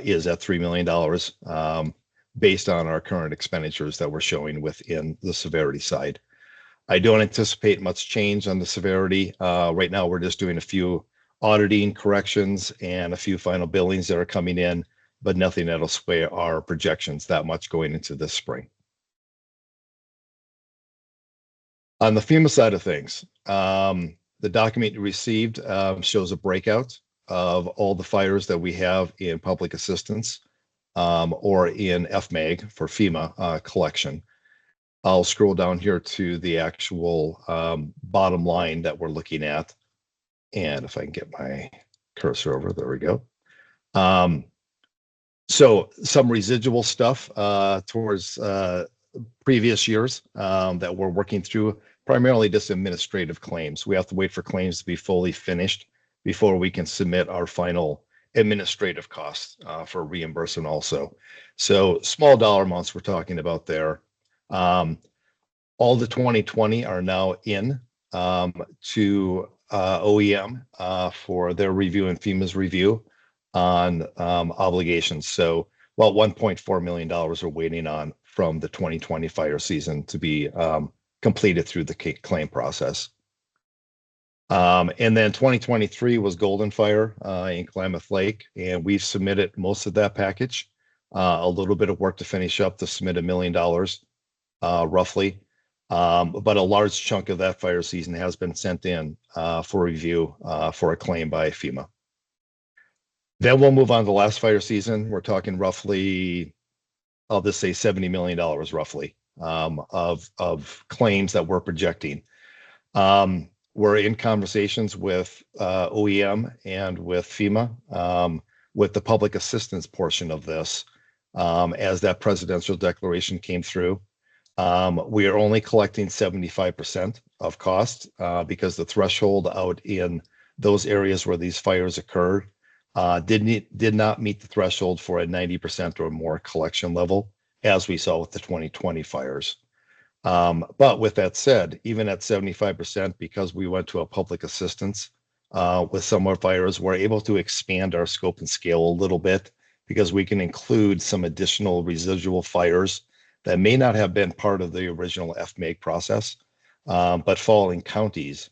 is at $3 million based on our current expenditures that we're showing within the severity side. I don't anticipate much change on the severity. Right now, we're just doing a few auditing corrections and a few final billings that are coming in, but nothing that'll sway our projections that much going into this spring. On the FEMA side of things, the document you received shows a breakout of all the fires that we have in public assistance or in FMAG for FEMA collection. I'll scroll down here to the actual bottom line that we're looking at. And if I can get my cursor over, there we go. So some residual stuff towards previous years that we're working through, primarily just administrative claims. We have to wait for claims to be fully finished before we can submit our final administrative costs for reimbursement also. So small dollar amounts we're talking about there. All the 2020 are now in to OEM for their review and FEMA's review on obligations. So about $1.4 million we're waiting on from the 2020 fire season to be completed through the claim process. And then 2023 was Golden Fire in Klamath Lake, and we've submitted most of that package. A little bit of work to finish up to submit $1 million roughly. But a large chunk of that fire season has been sent in for review for a claim by FEMA. Then we'll move on to the last fire season. We're talking roughly, I'll just say $70 million roughly of claims that we're projecting. We're in conversations with OEM and with FEMA with the public assistance portion of this as that presidential declaration came through. We are only collecting 75% of costs because the threshold out in those areas where these fires occurred did not meet the threshold for a 90% or more collection level, as we saw with the 2020 fires. But with that said, even at 75%, because we went to a public assistance with some of our fires, we're able to expand our scope and scale a little bit because we can include some additional residual fires that may not have been part of the original FMAG process, but fall in counties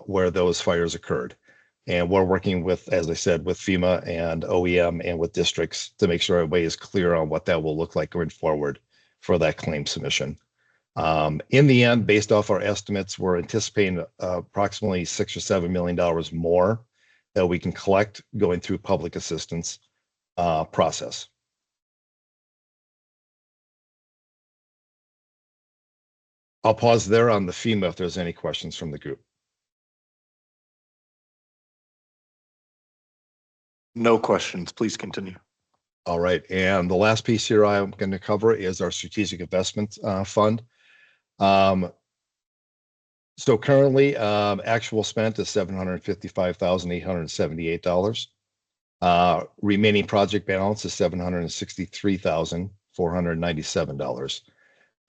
where those fires occurred. And we're working with, as I said, with FEMA and OEM and with districts to make sure everybody is clear on what that will look like going forward for that claim submission. In the end, based off our estimates, we're anticipating approximately $6 or $7 million more that we can collect going through public assistance process. I'll pause there on the FEMA if there's any questions from the group. No questions. Please continue. All right. And the last piece here I'm going to cover is our strategic investment fund. So currently, actual spent is $755,878. Remaining project balance is $763,497.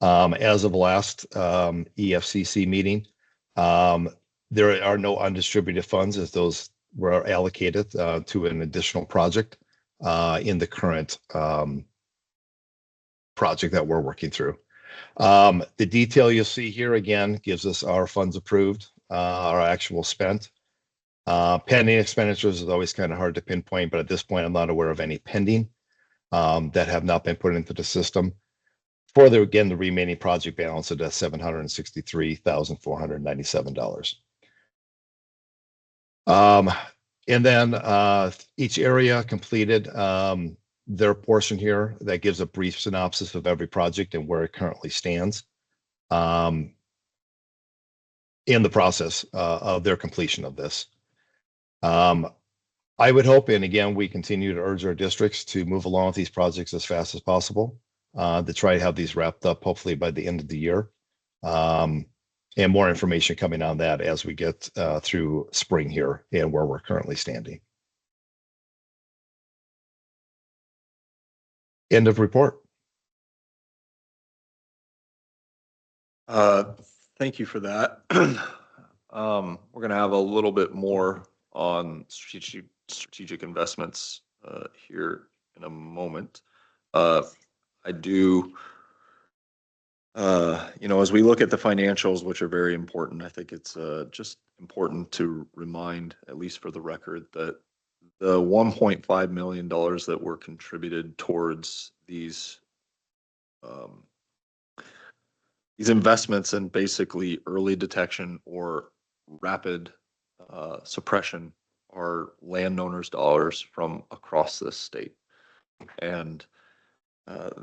As of last EFCC meeting, there are no undistributed funds as those were allocated to an additional project in the current project that we're working through. The detail you'll see here again gives us our funds approved, our actual spent. Pending expenditures is always kind of hard to pinpoint, but at this point, I'm not aware of any pending that have not been put into the system. Further, again, the remaining project balance of $763,497. And then each area completed their portion here that gives a brief synopsis of every project and where it currently stands in the process of their completion of this. I would hope, and again, we continue to urge our districts to move along with these projects as fast as possible to try to have these wrapped up hopefully by the end of the year. And more information coming on that as we get through spring here and where we're currently standing. End of report. Thank you for that. We're going to have a little bit more on strategic investments here in a moment. I do, as we look at the financials, which are very important, I think it's just important to remind, at least for the record, that the $1.5 million that were contributed towards these investments in basically early detection or rapid suppression are landowners' dollars from across this state. And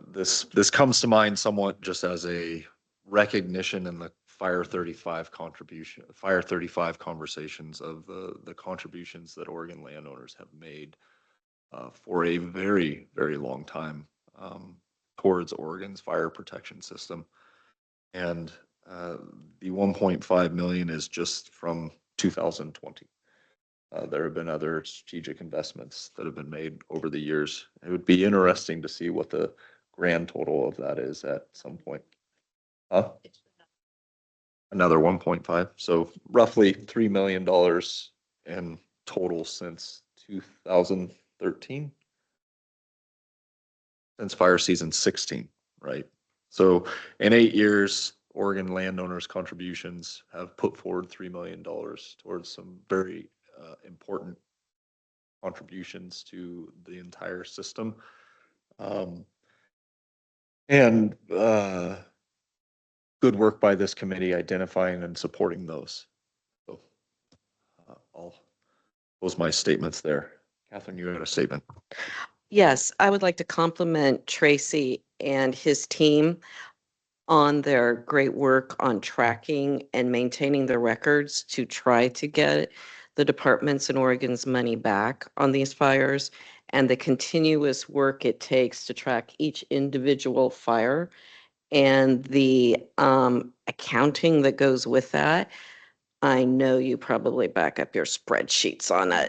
this comes to mind somewhat just as a recognition in the Fire 35 conversations of the contributions that Oregon landowners have made for a very, very long time towards Oregon's fire protection system. And the 1.5 million is just from 2020. There have been other strategic investments that have been made over the years. It would be interesting to see what the grand total of that is at some point. Another 1.5. So roughly $3 million in total since 2013. Since fire season 16, right? So in 8 years, Oregon landowners' contributions have put forward $3 million towards some very important contributions to the entire system. And good work by this committee identifying and supporting those. So I'll close my statements there. Catherine, you had a statement. Yes, I would like to compliment Tracy and his team on their great work on tracking and maintaining the records to try to get the departments in Oregon's money back on these fires, and the continuous work it takes to track each individual fire and the accounting that goes with that. I know you probably back up your spreadsheets on a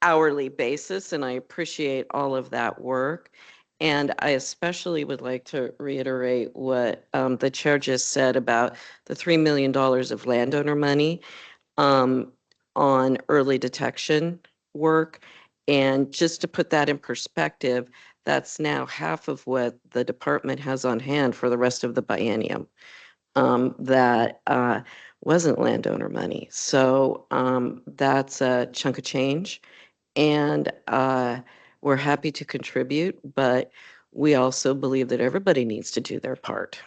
hourly basis, and I appreciate all of that work. And I especially would like to reiterate what the chair just said about the $3 million of landowner money on early detection work. And just to put that in perspective, that's now half of what the department has on hand for the rest of the biennium. That wasn't landowner money. So that's a chunk of change. And we're happy to contribute, but we also believe that everybody needs to do their part.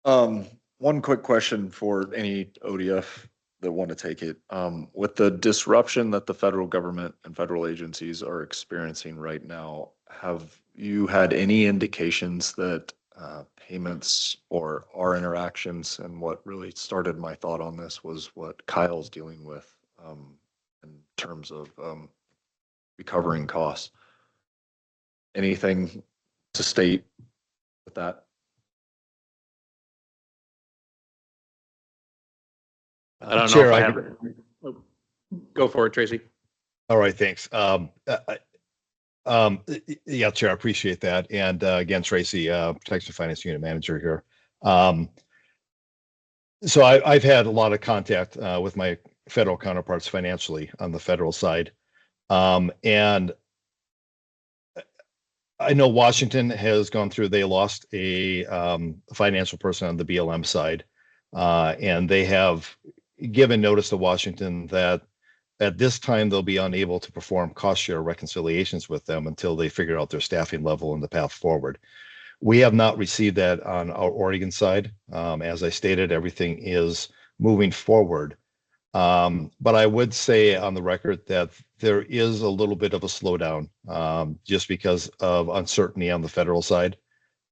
One quick question for any ODF that want to take it. With the disruption that the federal government and federal agencies are experiencing right now, have you had any indications that payments or our interactions, and what really started my thought on this was what Kyle's dealing with in terms of recovering costs? Anything to state with that? I don't know Chair, if I I have could- it. Go for it, Tracy. All right, thanks. Yeah, Chair, I appreciate that. And again, Tracy, Protection Finance Unit Manager here. So I've had a lot of contact with my federal counterparts financially on the federal side. And I know Washington has gone through, they lost a financial person on the BLM side. And they have given notice to Washington that at this time, they'll be unable to perform cost share reconciliations with them until they figure out their staffing level and the path forward. We have not received that on our Oregon side. As I stated, everything is moving forward. But I would say on the record that there is a little bit of a slowdown, just because of uncertainty on the federal side,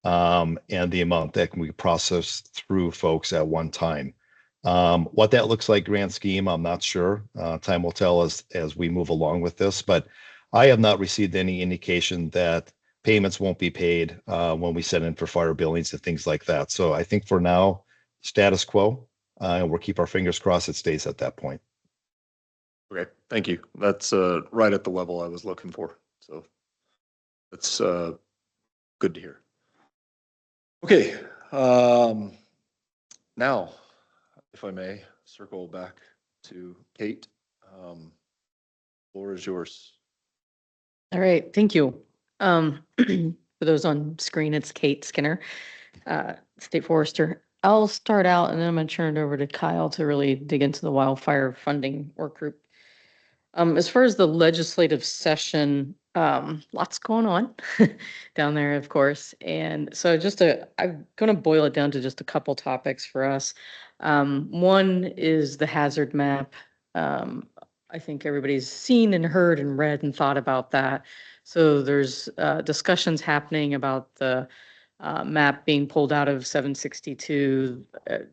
and the amount that can be processed through folks at one time. What that looks like grand scheme, I'm not sure. Time will tell as we move along with this, but I have not received any indication that payments won't be paid when we send in for fire billings and things like that. So I think for now, status quo, and we'll keep our fingers crossed it stays at that point. Okay, thank you. That's right at the level I was looking for. So that's good to hear. Okay, now, if I may, circle back to Kate. Floor is yours. All right, thank you. For those on screen, it's Kate Skinner, State Forester. I'll start out and then I'm gonna turn it over to Kyle to really dig into the wildfire funding work group. As far as the legislative session, lots going on down there, of course. And so I'm gonna boil it down to just a couple topics for us. One is the hazard map. I think everybody's seen and heard and read and thought about that. So there's discussions happening about the map being pulled out of 762. A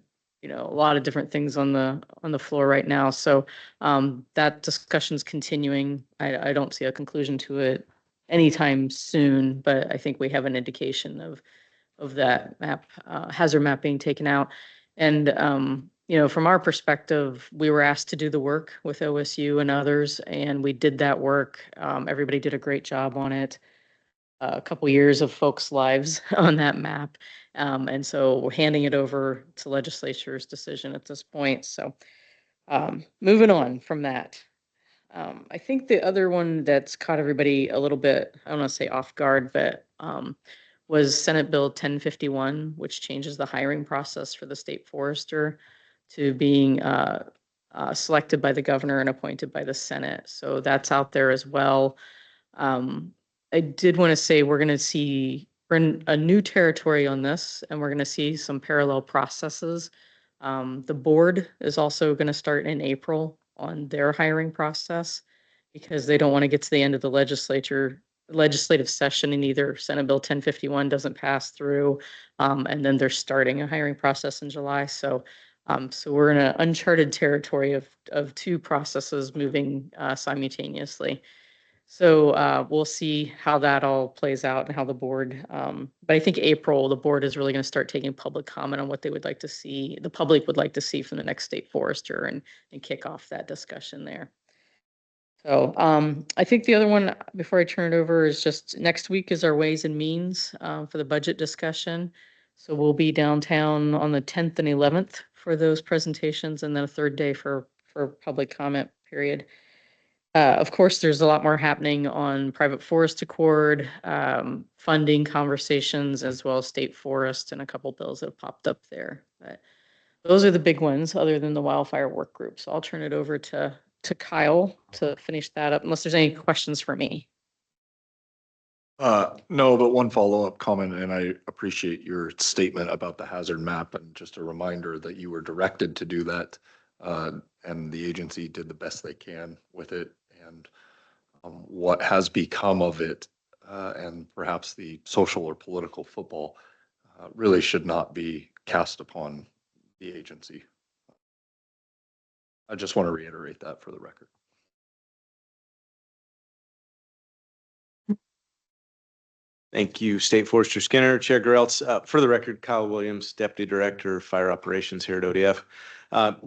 lot of different things on the floor right now. So that discussion's continuing. I don't see a conclusion to it anytime soon, but I think we have an indication of that map, hazard map being taken out. And from our perspective, we were asked to do the work with OSU and others, and we did that work. Everybody did a great job on it. A couple years of folks' lives on that map. And so we're handing it over to legislature's decision at this point. So moving on from that. I think the other one that's caught everybody a little bit, I don't want to say off guard, but was Senate Bill 1051, which changes the hiring process for the state forester to being selected by the governor and appointed by the Senate. So that's out there as well. I did want to say we're in a new territory on this, and we're going to see some parallel processes. The board is also going to start in April on their hiring process because they don't want to get to the end of the legislative session and either Senate Bill 1051 doesn't pass through, and then they're starting a hiring process in July. So we're in an uncharted territory of two processes moving simultaneously. So we'll see how that all plays out and how the board, but I think April, the board is really going to start taking public comment on what they would like to see, the public would like to see from the next state forester and kick off that discussion there. So I think the other one, before I turn it over, is just next week is our Ways and Means for the budget discussion. So we'll be downtown on the 10th and 11th for those presentations, and then a third day for public comment period. Of course, there's a lot more happening on private forest accord, funding conversations, as well as state forest and a couple bills that have popped up there. But those are the big ones other than the wildfire work group. So I'll turn it over to Kyle to finish that up, unless there's any questions for me. No, but one follow-up comment, and I appreciate your statement about the hazard map and just a reminder that you were directed to do that. And the agency did the best they can with it, and what has become of it, and perhaps the social or political football really should not be cast upon the agency. I just want to reiterate that for the record. Thank you, State Forester Skinner, Chair Gerelts. For the record, Kyle Williams, Deputy Director of Fire Operations here at ODF.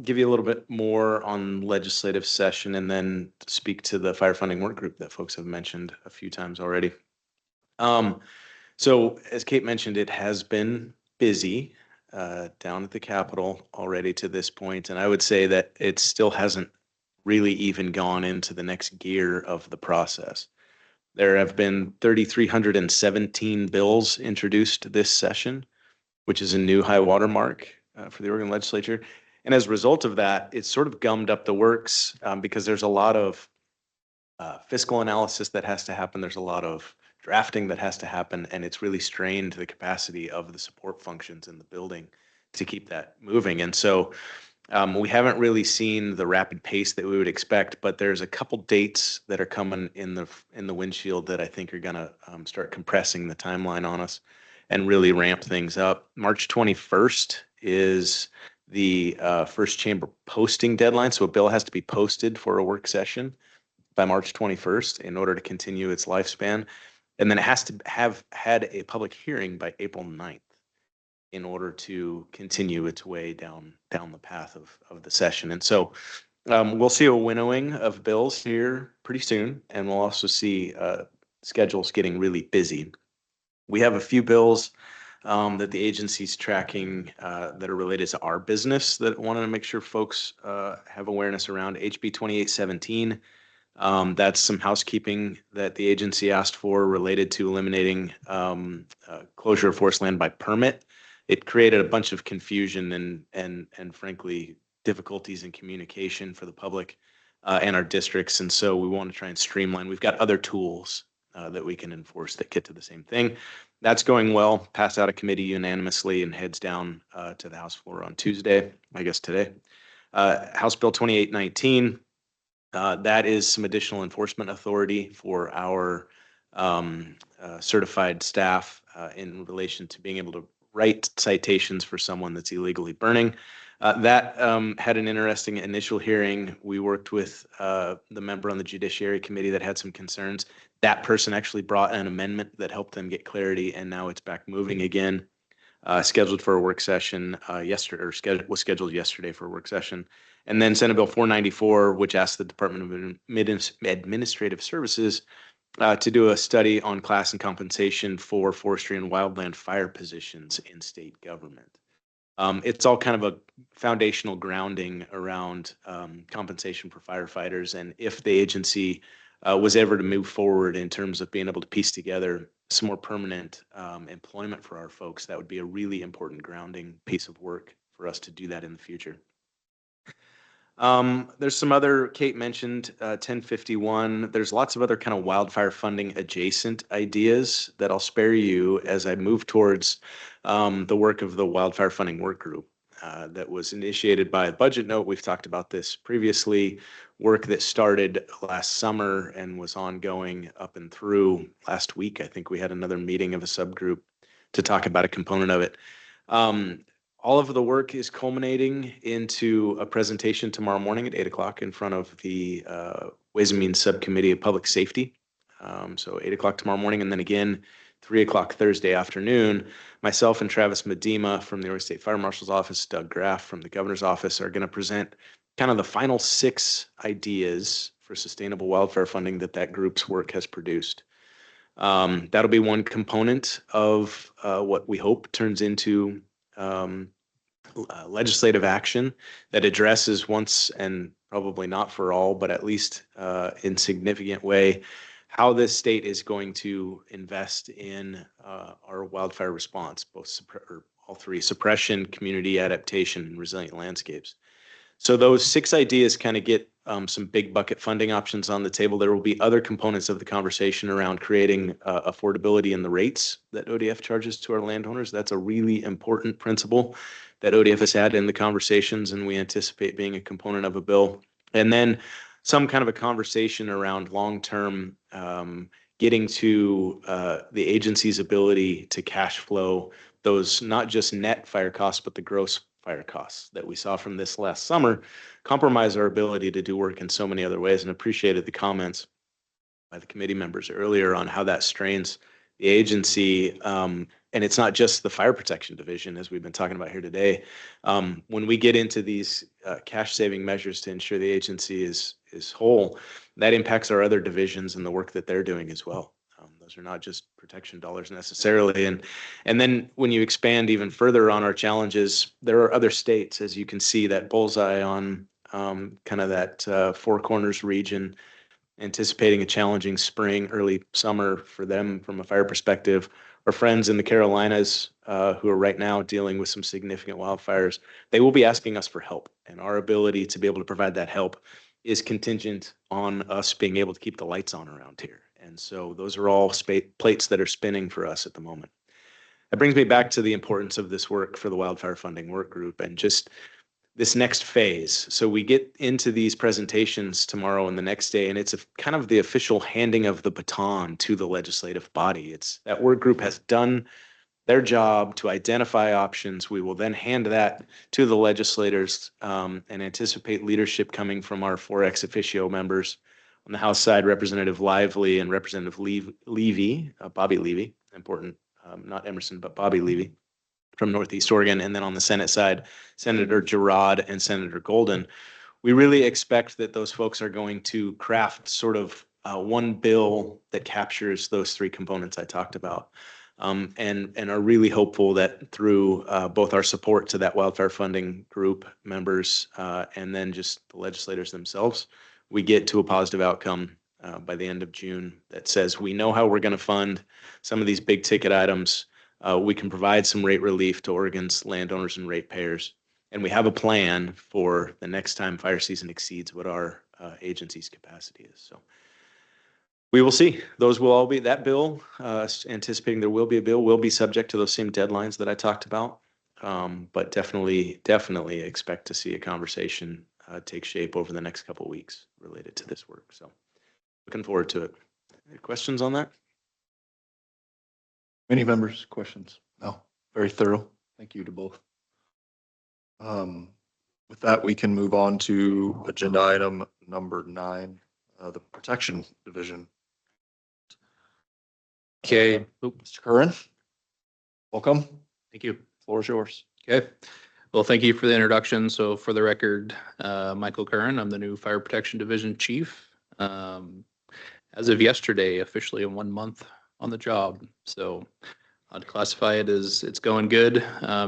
Give you a little bit more on legislative session and then speak to the fire funding work group that folks have mentioned a few times already. So as Kate mentioned, it has been busy down at the Capitol already to this point, and I would say that it still hasn't really even gone into the next gear of the process. There have been 3,317 bills introduced this session, which is a new high water mark for the Oregon legislature. And as a result of that, it's sort of gummed up the works because there's a lot of fiscal analysis that has to happen. There's a lot of drafting that has to happen, and it's really strained the capacity of the support functions in the building to keep that moving. And so We haven't really seen the rapid pace that we would expect, but there's a couple dates that are coming in the windshield that I think are going to start compressing the timeline on us and really ramp things up. March 21st is the first chamber posting deadline, so a bill has to be posted for a work session by March 21st in order to continue its lifespan. And then it has to have had a public hearing by April 9th in order to continue its way down the path of the session. And so we'll see a winnowing of bills here pretty soon, and we'll also see schedules getting really busy. We have a few bills that the agency's tracking that are related to our business that I wanted to make sure folks have awareness around. HB 2817. That's some housekeeping that the agency asked for related to eliminating closure of forest land by permit. It created a bunch of confusion and frankly difficulties in communication for the public and our districts. And so we want to try and streamline. We've got other tools that we can enforce that get to the same thing. That's going well. Passed out of committee unanimously and heads down to the House floor on Tuesday, I guess today. House Bill 2819. That is some additional enforcement authority for our certified staff in relation to being able to write citations for someone that's illegally burning. That had an interesting initial hearing. We worked with the member on the Judiciary Committee that had some concerns. That person actually brought an amendment that helped them get clarity, and now it's back moving again. Scheduled for a work session yesterday, or was scheduled yesterday for a work session. And then Senate Bill 494, which asked the Department of Administrative Services to do a study on class and compensation for forestry and wildland fire positions in state government. It's all kind of a foundational grounding around compensation for firefighters. And if the agency was ever to move forward in terms of being able to piece together some more permanent employment for our folks, that would be a really important grounding piece of work for us to do that in the future. There's some other, Kate mentioned 1051. There's lots of other kind of wildfire funding adjacent ideas that I'll spare you as I move towards the work of the wildfire funding work group that was initiated by a budget note. We've talked about this previously, work that started last summer and was ongoing up and through last week. I think we had another meeting of a subgroup to talk about a component of it. All of the work is culminating into a presentation tomorrow morning at 8 o'clock in front of the Ways and Means Subcommittee of Public Safety. So 8 o'clock tomorrow morning, and then again 3 o'clock Thursday afternoon. Myself and Travis Medema from the Oregon State Fire Marshal's Office, Doug Graff from the Governor's Office are going to present kind of the final 6 ideas for sustainable wildfire funding that group's work has produced. That'll be one component of what we hope turns into legislative action that addresses once and probably not for all, but at least in significant way, how this state is going to invest in our wildfire response, all three: suppression, community adaptation, and resilient landscapes. So those 6 ideas kind of get some big bucket funding options on the table. There will be other components of the conversation around creating affordability in the rates that ODF charges to our landowners. That's a really important principle that ODF has had in the conversations, and we anticipate being a component of a bill. And then some kind of a conversation around long-term getting to the agency's ability to cash flow those not just net fire costs, but the gross fire costs that we saw from this last summer compromise our ability to do work in so many other ways, and appreciated the comments by the committee members earlier on how that strains the agency. And it's not just the fire protection division, as we've been talking about here today. When we get into these cash saving measures to ensure the agency is whole, that impacts our other divisions and the work that they're doing as well. Those are not just protection dollars necessarily. And then when you expand even further on our challenges, there are other states, as you can see that bullseye on kind of that Four Corners region, anticipating a challenging spring, early summer for them from a fire perspective. Our friends in the Carolinas who are right now dealing with some significant wildfires, they will be asking us for help. And our ability to be able to provide that help is contingent on us being able to keep the lights on around here. And so those are all plates that are spinning for us at the moment. That brings me back to the importance of this work for the wildfire funding work group, and just this next phase. So we get into these presentations tomorrow and the next day, and it's a kind of the official handing of the baton to the legislative body. It's that work group has done their job to identify options. We will then hand that to the legislators and anticipate leadership coming from our 4 ex officio members. On the House side, Representative Lively and Representative Levy, Bobby Levy, important, not Emerson, but Bobby Levy from Northeast Oregon. And then on the Senate side, Senator Girard and Senator Golden. We really expect that those folks are going to craft sort of one bill that captures those 3 components I talked about. And are really hopeful that through both our support to that wildfire funding group members and then just the legislators themselves, we get to a positive outcome by the end of June that says we know how we're going to fund some of these big ticket items. We can provide some rate relief to Oregon's landowners and ratepayers. And we have a plan for the next time fire season exceeds what our agency's capacity is. So we will see. Those will all be, that bill, anticipating there will be a bill, will be subject to those same deadlines that I talked about. But definitely expect to see a conversation take shape over the next couple of weeks related to this work. So looking forward to it. Any questions on that? Any members, questions? No, very thorough. Thank you to both. With that, we can move on to agenda item number 9, the Protection Division. Okay. Mr. Curran, welcome. Thank you. Floor is yours. Okay. Well, thank you for the introduction. So for the record, Michael Curran, I'm the new Fire Protection Division Chief. As of yesterday, officially in 1 month on the job. So I'd classify it as it's going good.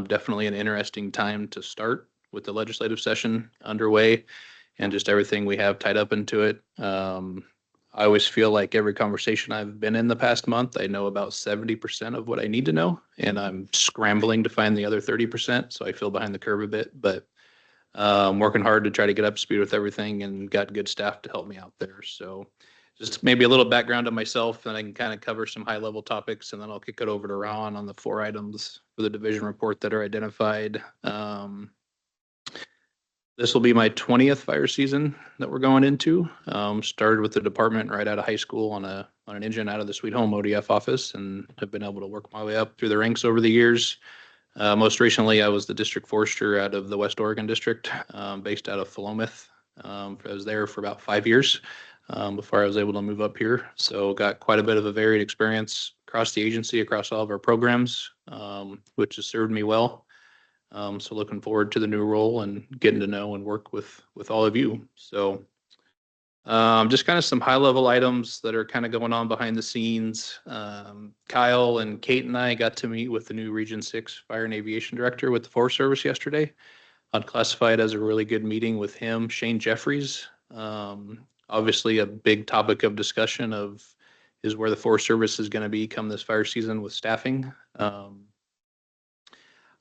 Definitely an interesting time to start with the legislative session underway and just everything we have tied up into it. I always feel like every conversation I've been in the past month, I know about 70% of what I need to know, and I'm scrambling to find the other 30%. So I feel behind the curve a bit, but I'm working hard to try to get up to speed with everything and got good staff to help me out there. So just maybe a little background on myself, and I can kind of cover some high level topics, and then I'll kick it over to Ron on the 4 items for the division report that are identified. This will be my 20th fire season that we're going into. Started with the department right out of high school on an engine out of the Sweet Home ODF office, and have been able to work my way up through the ranks over the years. Most recently, I was the district forester out of the West Oregon district, based out of Philomath. I was there for about 5 years before I was able to move up here. So got quite a bit of a varied experience across the agency, across all of our programs, which has served me well. So looking forward to the new role and getting to know and work with all of you. So just kind of some high level items that are kind of going on behind the scenes. Kyle and Kate and I got to meet with the new Region 6 Fire and Aviation Director with the Forest Service yesterday. I'd classify it as a really good meeting with him, Shane Jeffries. Obviously a big topic of discussion is where the Forest Service is going to be come this fire season with staffing.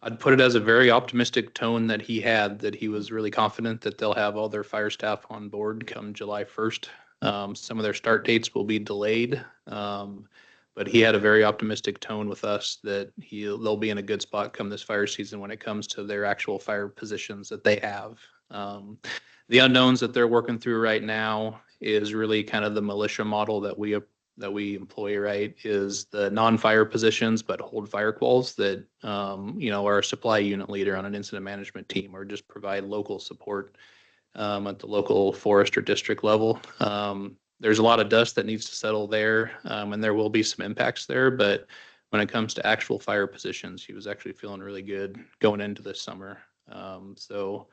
I'd put it as a very optimistic tone that he had, that he was really confident that they'll have all their fire staff on board come July 1st. Some of their start dates will be delayed, but he had a very optimistic tone with us that they'll be in a good spot come this fire season when it comes to their actual fire positions that they have. The unknowns that they're working through right now is really kind of the militia model that we employ, right, is the non-fire positions, but hold fire quals that, are a supply unit leader on an incident management team or just provide local support at the local forest or district level. There's a lot of dust that needs to settle there, and there will be some impacts there. But when it comes to actual fire positions, he was actually feeling really good going into this summer. So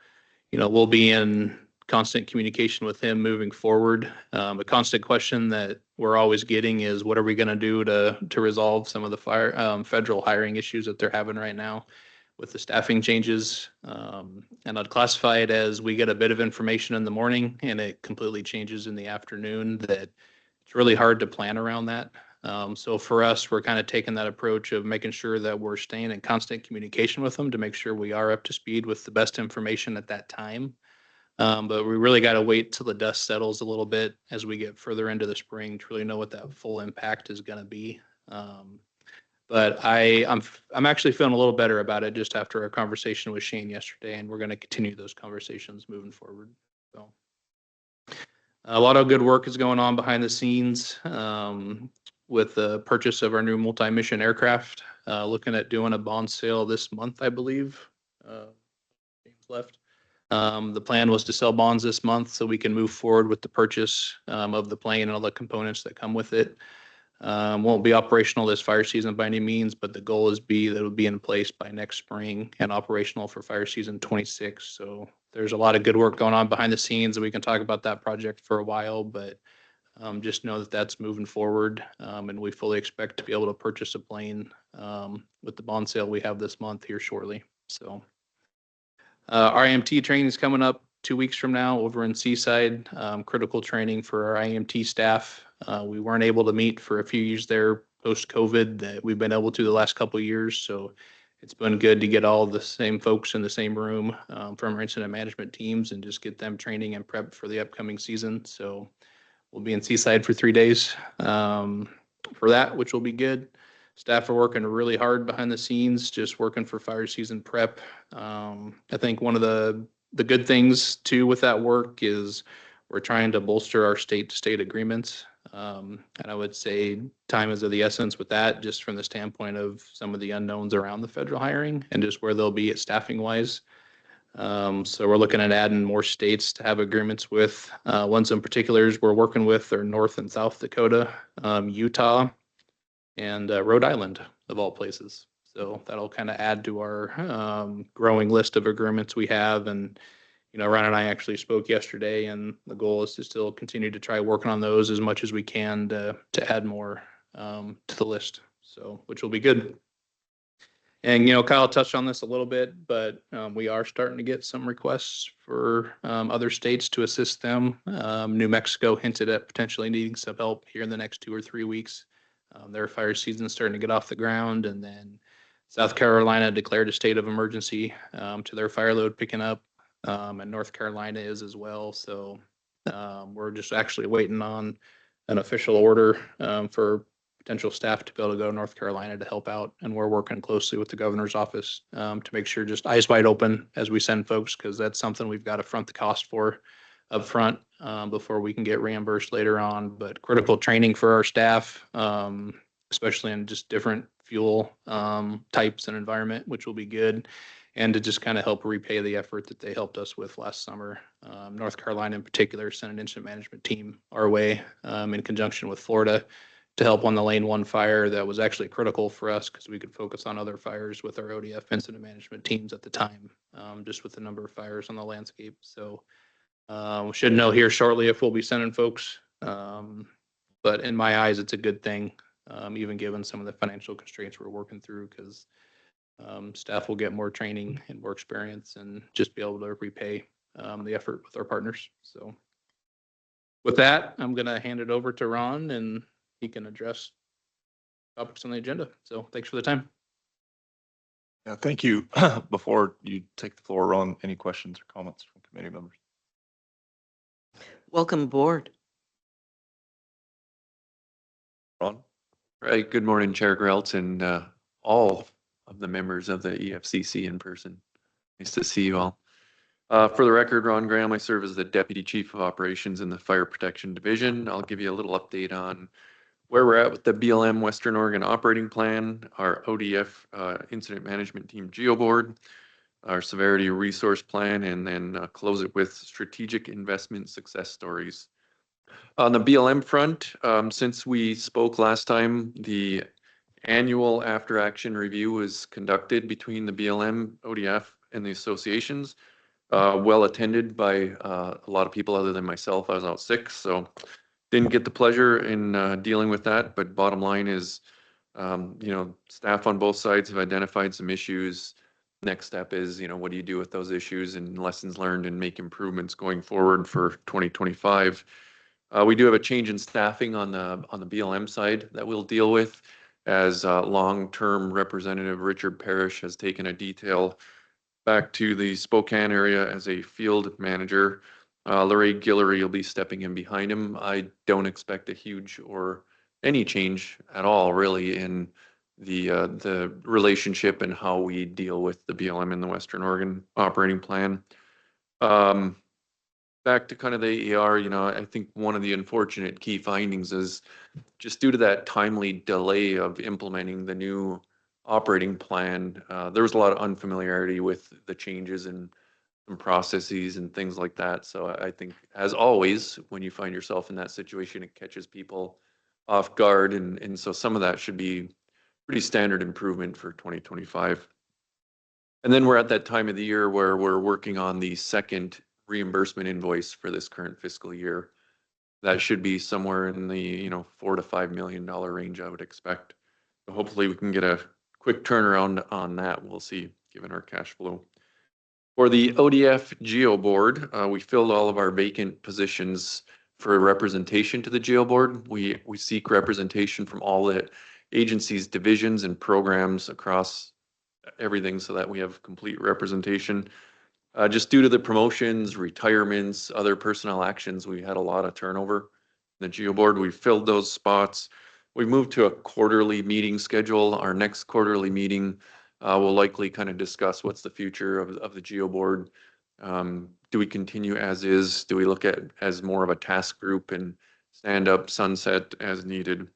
we'll be in constant communication with him moving forward. A constant question that we're always getting is, what are we going to do to resolve some of the federal hiring issues that they're having right now with the staffing changes? And I'd classify it as we get a bit of information in the morning and it completely changes in the afternoon, that it's really hard to plan around that. So for us, we're kind of taking that approach of making sure that we're staying in constant communication with them to make sure we are up to speed with the best information at that time. But we really got to wait till the dust settles a little bit as we get further into the spring to really know what that full impact is going to be. But I'm actually feeling a little better about it just after our conversation with Shane yesterday, and we're going to continue those conversations moving forward. So a lot of good work is going on behind the scenes with the purchase of our new multi-mission aircraft. Looking at doing a bond sale this month, I believe. James left. The plan was to sell bonds this month so we can move forward with the purchase of the plane and all the components that come with it. Won't be operational this fire season by any means, but the goal is that it'll be in place by next spring and operational for fire season 26. So there's a lot of good work going on behind the scenes, and we can talk about that project for a while, but just know that that's moving forward, and we fully expect to be able to purchase a plane with the bond sale we have this month here shortly. So our IMT training is coming up 2 weeks from now over in Seaside. Critical training for our IMT staff. We weren't able to meet for a few years there post-COVID that we've been able to the last couple of years. So it's been good to get all the same folks in the same room from our incident management teams and just get them training and prep for the upcoming season. So we'll be in Seaside for 3 days for that, which will be good. Staff are working really hard behind the scenes, just working for fire season prep. I think one of the good things too with that work is we're trying to bolster our state-to-state agreements. And I would say time is of the essence with that, just from the standpoint of some of the unknowns around the federal hiring and just where they'll be at staffing wise. So we're looking at adding more states to have agreements with. Ones in particulars we're working with are North and South Dakota, Utah, and Rhode Island, of all places. So that'll kind of add to our growing list of agreements we have. And, Ron and I actually spoke yesterday, and the goal is to still continue to try working on those as much as we can to add more to the list. So, which will be good. And, Kyle touched on this a little bit, but we are starting to get some requests for other states to assist them. New Mexico hinted at potentially needing some help here in the next 2 or 3 weeks. Their fire season is starting to get off the ground, and then South Carolina declared a state of emergency to their fire load picking up, and North Carolina is as well. So we're just actually waiting on an official order for potential staff to be able to go to North Carolina to help out, and we're working closely with the governor's office to make sure just eyes wide open as we send folks, because that's something we've got to front the cost for up front before we can get reimbursed later on. But critical training for our staff, especially in just different fuel types and environment, which will be good, and to just kind of help repay the effort that they helped us with last summer. North Carolina in particular sent an incident management team our way in conjunction with Florida to help on the Lane 1 fire that was actually critical for us because we could focus on other fires with our ODF incident management teams at the time, just with the number of fires on the landscape. So we should know here shortly if we'll be sending folks. But in my eyes, it's a good thing, even given some of the financial constraints we're working through, because staff will get more training and more experience and just be able to repay the effort with our partners. So with that, I'm going to hand it over to Ron, and he can address topics on the agenda. So thanks for the time. Yeah, thank you. Before you take the floor, Ron, any questions or comments from committee members? Welcome aboard. Ron? Right. Good morning, Chair Grelt, and all of the members of the EFCC in person. Nice to see you all. For the record, Ron Graham, I serve as the Deputy Chief of Operations in the Fire Protection Division. I'll give you a little update on where we're at with the BLM Western Oregon Operating Plan, our ODF Incident Management Team GeoBoard, our Severity Resource Plan, and then close it with strategic investment success stories. On the BLM front, since we spoke last time, the annual after action review was conducted between the BLM, ODF, and the associations. Well attended by a lot of people other than myself. I was out sick, so didn't get the pleasure in dealing with that. But bottom line is, staff on both sides have identified some issues. Next step is, what do you do with those issues and lessons learned and make improvements going forward for 2025. We do have a change in staffing on the BLM side that we'll deal with, as long-term Representative Richard Parrish has taken a detail back to the Spokane area as a field manager. Larry Guillory will be stepping in behind him. I don't expect a huge or any change at all, really, in the relationship and how we deal with the BLM in the Western Oregon operating plan. Back to kind of the AER, I think one of the unfortunate key findings is just due to that timely delay of implementing the new operating plan, there was a lot of unfamiliarity with the changes in some processes and things like that. So I think, as always, when you find yourself in that situation, it catches people off guard. And so some of that should be pretty standard improvement for 2025. And then we're at that time of the year where we're working on the second reimbursement invoice for this current fiscal year. That should be somewhere in the, $4 to $5 million range, I would expect. So hopefully we can get a quick turnaround on that. We'll see, given our cash flow. For the ODF Geo Board, we filled all of our vacant positions for representation to the Geo Board. We seek representation from all the agencies, divisions, and programs across everything so that we have complete representation. Just due to the promotions, retirements, other personnel actions, we had a lot of turnover in the Geo Board. We filled those spots. We moved to a quarterly meeting schedule. Our next quarterly meeting will likely kind of discuss what's the future of the Geo Board. Do we continue as is? Do we look at as more of a task group and stand up, sunset as needed?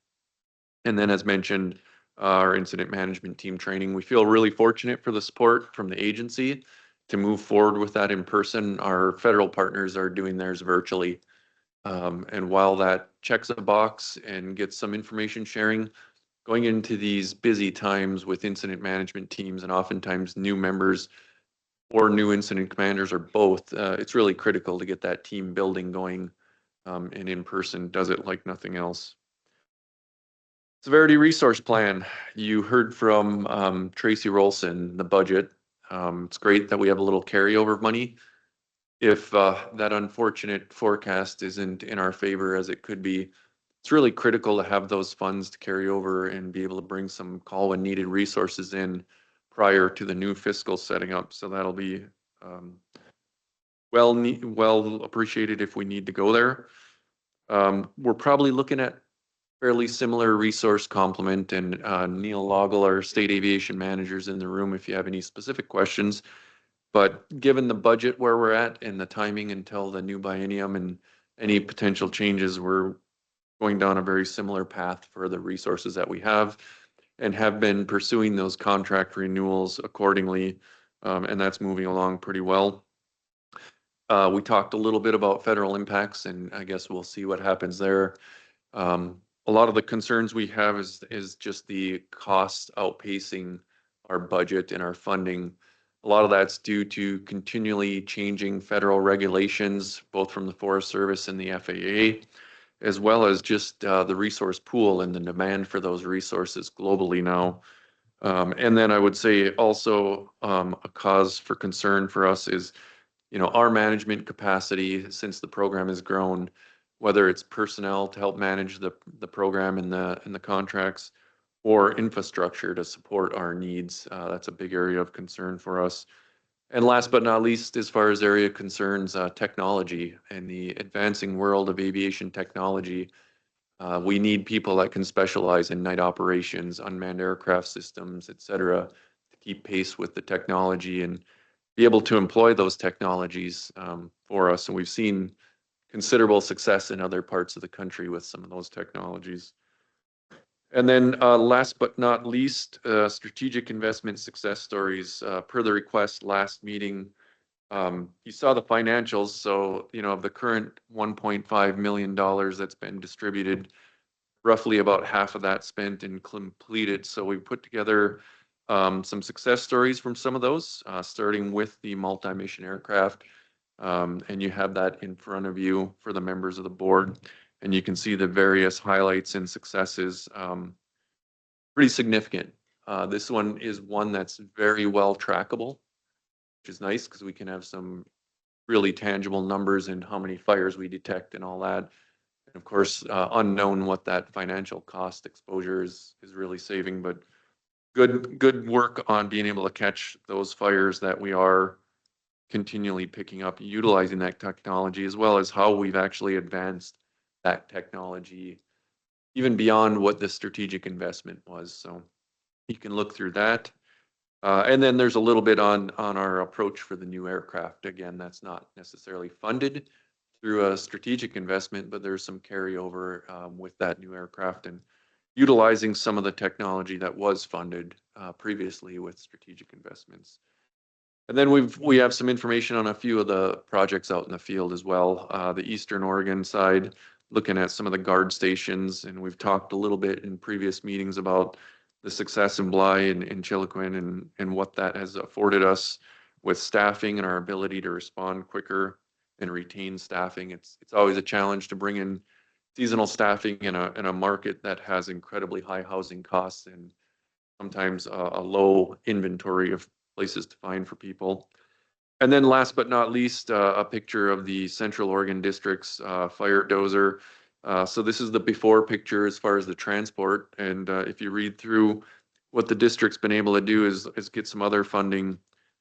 And then, as mentioned, our incident management team training. We feel really fortunate for the support from the agency to move forward with that in person. Our federal partners are doing theirs virtually. And while that checks a box and gets some information sharing, going into these busy times with incident management teams and oftentimes new members or new incident commanders or both, it's really critical to get that team building going, and in person does it like nothing else. Severity Resource Plan. You heard from Tracy Rolson, the budget. It's great that we have a little carryover money. If that unfortunate forecast isn't in our favor as it could be, it's really critical to have those funds to carry over and be able to bring some call when needed resources in prior to the new fiscal setting up. So that'll be well appreciated if we need to go there. We're probably looking at fairly similar resource complement, and Neil Loggle, our state aviation managers in the room, if you have any specific questions. But given the budget where we're at and the timing until the new biennium and any potential changes, we're going down a very similar path for the resources that we have and have been pursuing those contract renewals accordingly. And that's moving along pretty well. We talked a little bit about federal impacts, and I guess we'll see what happens there. A lot of the concerns we have is just the cost outpacing our budget and our funding. A lot of that's due to continually changing federal regulations, both from the Forest Service and the FAA, as well as just the resource pool and the demand for those resources globally now. And then I would say also a cause for concern for us is, our management capacity since the program has grown, whether it's personnel to help manage the program and the contracts, or infrastructure to support our needs. That's a big area of concern for us. And last but not least, as far as area concerns, technology and the advancing world of aviation technology. We need people that can specialize in night operations, unmanned aircraft systems, et cetera, to keep pace with the technology and be able to employ those technologies for us. And we've seen considerable success in other parts of the country with some of those technologies. And then last but not least, strategic investment success stories. Per the request last meeting, you saw the financials. So, of the current $1.5 million that's been distributed, roughly about half of that spent and completed. So we put together some success stories from some of those, starting with the multi-mission aircraft. And you have that in front of you for the members of the board. And you can see the various highlights and successes, pretty significant. This one is one that's very well trackable, which is nice because we can have some really tangible numbers in how many fires we detect and all that. And of course, unknown what that financial cost exposure is really saving, but good work on being able to catch those fires that we are continually picking up, utilizing that technology, as well as how we've actually advanced that technology even beyond what the strategic investment was. So You can look through that. And then there's a little bit on our approach for the new aircraft. Again, that's not necessarily funded through a strategic investment, but there's some carryover with that new aircraft and utilizing some of the technology that was funded previously with strategic investments. And then we have some information on a few of the projects out in the field as well. The Eastern Oregon side, looking at some of the guard stations, and we've talked a little bit in previous meetings about the success in Bly and Chiloquin and what that has afforded us with staffing and our ability to respond quicker and retain staffing. It's always a challenge to bring in seasonal staffing in a market that has incredibly high housing costs and sometimes a low inventory of places to find for people. And then last but not least, a picture of the Central Oregon District's fire dozer. So this is the before picture as far as the transport. And if you read through what the district's been able to do is get some other funding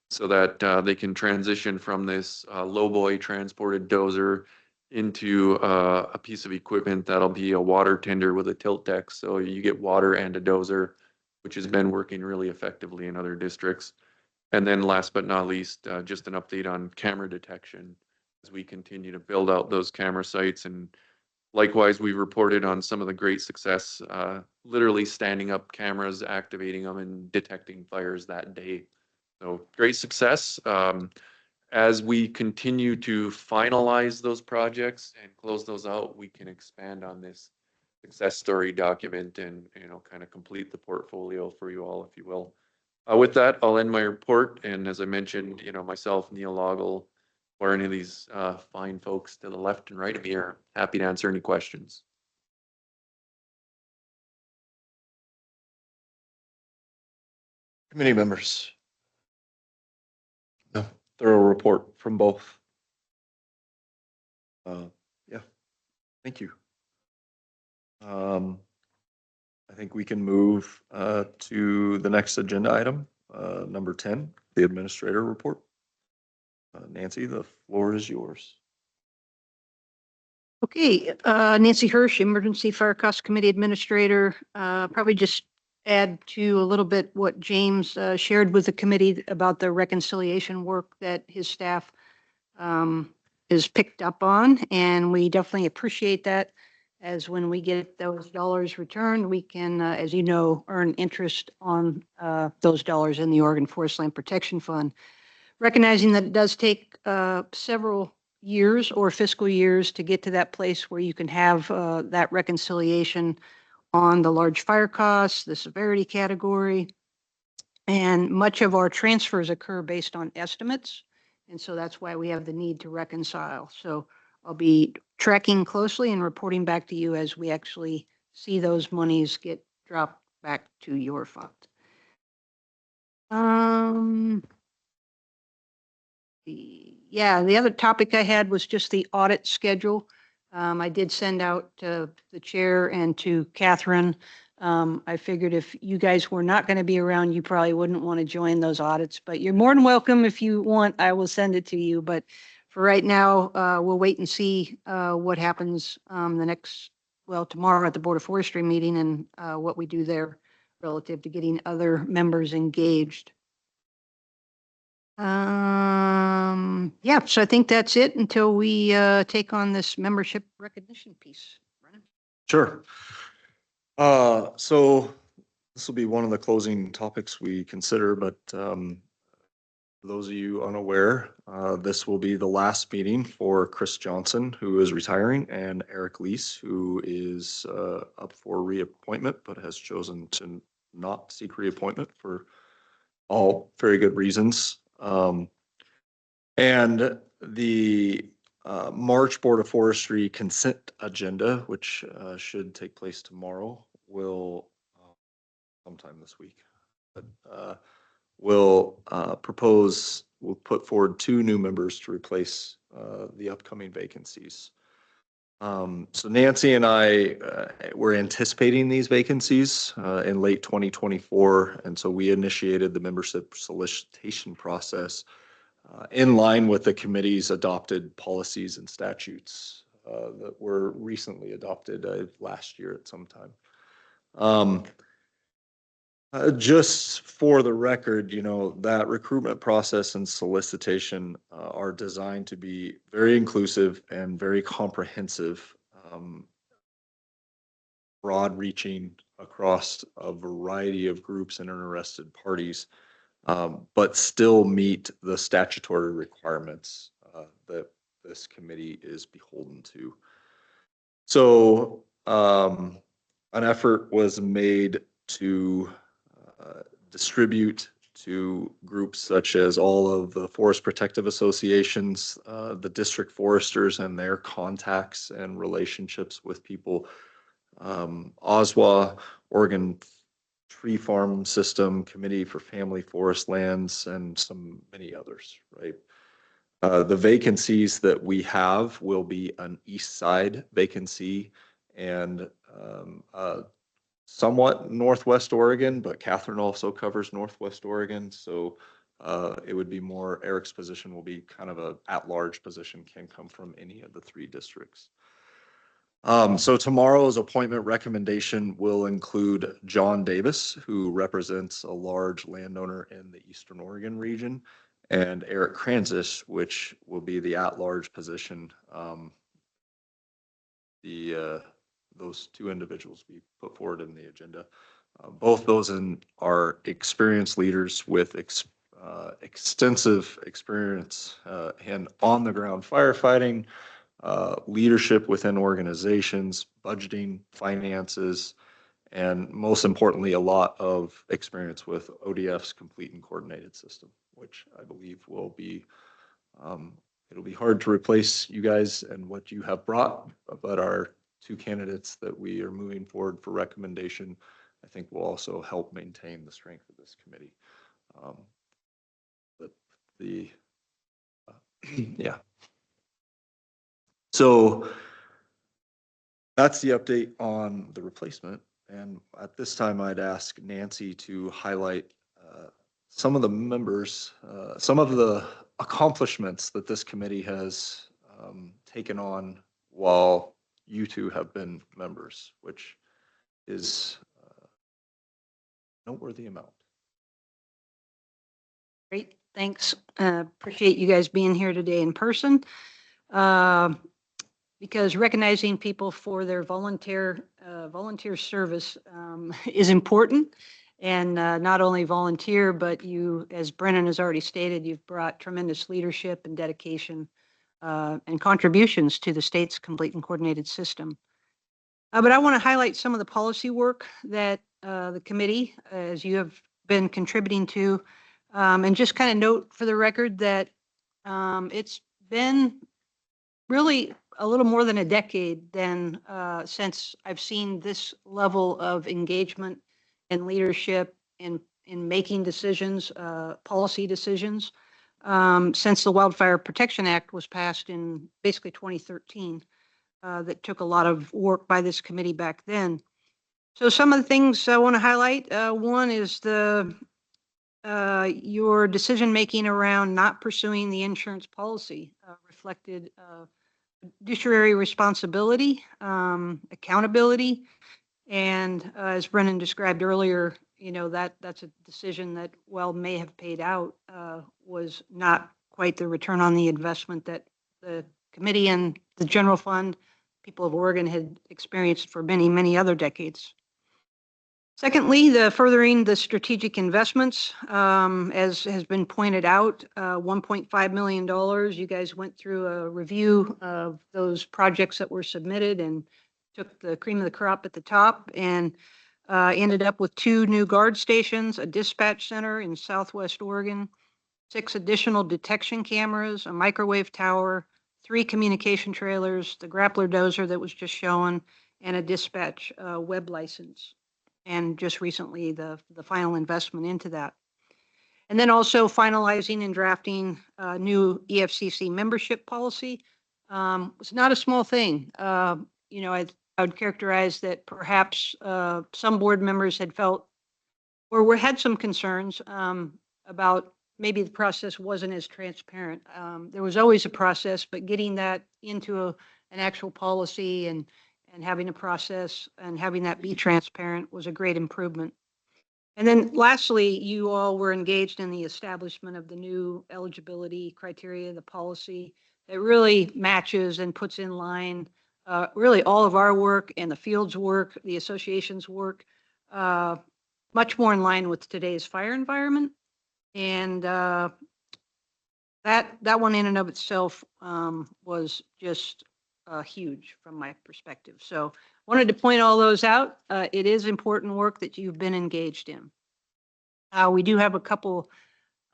so that they can transition from this lowboy transported dozer into a piece of equipment that'll be a water tender with a tilt deck. So you get water and a dozer, which has been working really effectively in other districts. And then last but not least, just an update on camera detection as we continue to build out those camera sites. And likewise, we reported on some of the great success, literally standing up cameras, activating them and detecting fires that day. So great success. As we continue to finalize those projects and close those out, we can expand on this success story document and, kind of complete the portfolio for you all, if you will. With that, I'll end my report. And as I mentioned, myself, Neil Loggle, or any of these fine folks to the left and right of me are happy to answer any questions. Committee members. No, thorough report from both. Yeah, thank you. I think we can move to the next agenda item, number 10, the administrator report. Nancy, the floor is yours. Okay, Nancy Hirsch, Emergency Fire Cost Committee Administrator. Probably just add to a little bit what James shared with the committee about the reconciliation work that his staff is picked up on, and we definitely appreciate that, as when we get those dollars returned, we can, as you know, earn interest on those dollars in the Oregon Forest Land Protection Fund. Recognizing that it does take several years or fiscal years to get to that place where you can have that reconciliation on the large fire costs, the severity category, and much of our transfers occur based on estimates. And so that's why we have the need to reconcile. So I'll be tracking closely and reporting back to you as we actually see those monies get dropped back to your fund. The other topic I had was just the audit schedule. I did send out to the chair and to Catherine. I figured if you guys were not going to be around, you probably wouldn't want to join those audits, but you're more than welcome. If you want, I will send it to you. But for right now, we'll wait and see what happens tomorrow at the Board of Forestry meeting and what we do there relative to getting other members engaged. So I think that's it until we take on this membership recognition piece. Brennan? Sure. So this will be one of the closing topics we consider, but for those of you unaware, this will be the last meeting for Chris Johnson, who is retiring, and Eric Lease, who is up for reappointment, but has chosen to not seek reappointment for all very good reasons. And the March Board of Forestry consent agenda, which should take place tomorrow, will sometime this week, but will put forward 2 new members to replace the upcoming vacancies. So Nancy and I were anticipating these vacancies in late 2024, and so we initiated the membership solicitation process in line with the committee's adopted policies and statutes that were recently adopted last year at some time. Just for the record, that recruitment process and solicitation are designed to be very inclusive and very comprehensive, broad-reaching across a variety of groups and interested parties, but still meet the statutory requirements that this committee is beholden to. So an effort was made to distribute to groups such as all of the forest protective associations, the district foresters and their contacts and relationships with people, OSWA, Oregon Tree Farm System, Committee for Family Forest Lands, and many others, right? The vacancies that we have will be an east side vacancy and somewhat Northwest Oregon, but Catherine also covers Northwest Oregon. So it would be more, Eric's position will be kind of a at-large position, can come from any of the 3 districts. So tomorrow's appointment recommendation will include John Davis, who represents a large landowner in the Eastern Oregon region, and Eric Kranzis, which will be the at-large position. Those 2 individuals be put forward in the agenda. Both those are experienced leaders with extensive experience and on-the-ground firefighting, leadership within organizations, budgeting, finances, and most importantly, a lot of experience with ODF's complete and coordinated system, which I believe will be, it'll be hard to replace you guys and what you have brought, but our 2 candidates that we are moving forward for recommendation, I think will also help maintain the strength of this committee. But yeah. So that's the update on the replacement. And at this time, I'd ask Nancy to highlight some of the members, some of the accomplishments that this committee has taken on while you 2 have been members, which is noteworthy amount. Great, thanks. Appreciate you guys being here today in person. Because recognizing people for their volunteer service is important. And not only volunteer, but you, as Brennan has already stated, you've brought tremendous leadership and dedication and contributions to the state's complete and coordinated system. But I want to highlight some of the policy work that the committee, as you have been contributing to, and just kind of note for the record that it's been really a little more than a decade then since I've seen this level of engagement and leadership in making decisions, policy decisions, since the Wildfire Protection Act was passed in basically 2013. That took a lot of work by this committee back then. So some of the things I want to highlight, one is your decision making around not pursuing the insurance policy reflected fiduciary responsibility, accountability, and as Brennan described earlier, that's a decision that, while may have paid out, was not quite the return on the investment that the committee and the general fund, people of Oregon, had experienced for many, many other decades. Secondly, the furthering the strategic investments, as has been pointed out, $1.5 million. You guys went through a review of those projects that were submitted and took the cream of the crop at the top and ended up with 2 new guard stations, a dispatch center in Southwest Oregon, 6 additional detection cameras, a microwave tower, 3 communication trailers, the grappler dozer that was just shown, and a dispatch web license. And just recently, the final investment into that. And then also finalizing and drafting a new EFCC membership policy. It's not a small thing. I would characterize that perhaps some board members had felt or had some concerns about maybe the process wasn't as transparent. There was always a process, but getting that into an actual policy and having a process and having that be transparent was a great improvement. And then lastly, you all were engaged in the establishment of the new eligibility criteria, the policy that really matches and puts in line really all of our work and the field's work, the association's work, much more in line with today's fire environment. And that one in and of itself was just huge from my perspective. So wanted to point all those out. It is important work that you've been engaged in. We do have a couple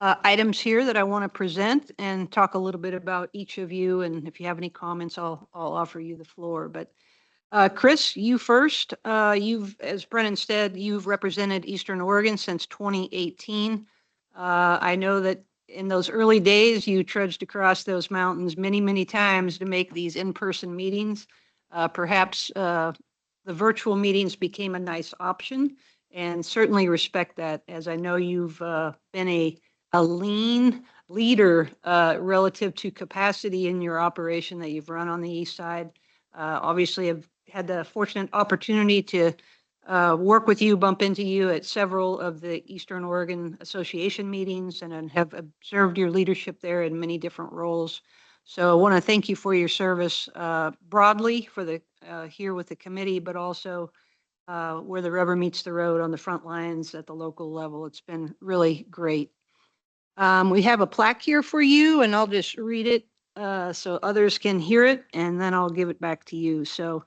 items here that I want to present and talk a little bit about each of you. And if you have any comments, I'll offer you the floor. But Chris, you first. As Brennan said, you've represented Eastern Oregon since 2018. I know that in those early days, you trudged across those mountains many, many times to make these in-person meetings. Perhaps the virtual meetings became a nice option, and certainly respect that, as I know you've been a lean leader relative to capacity in your operation that you've run on the east side. Obviously, I've had the fortunate opportunity to work with you, bump into you at several of the Eastern Oregon Association meetings, and have observed your leadership there in many different roles. So I want to thank you for your service broadly for the here with the committee, but also where the rubber meets the road on the front lines at the local level. It's been really great. We have a plaque here for you, and I'll just read it so others can hear it, and then I'll give it back to you. So,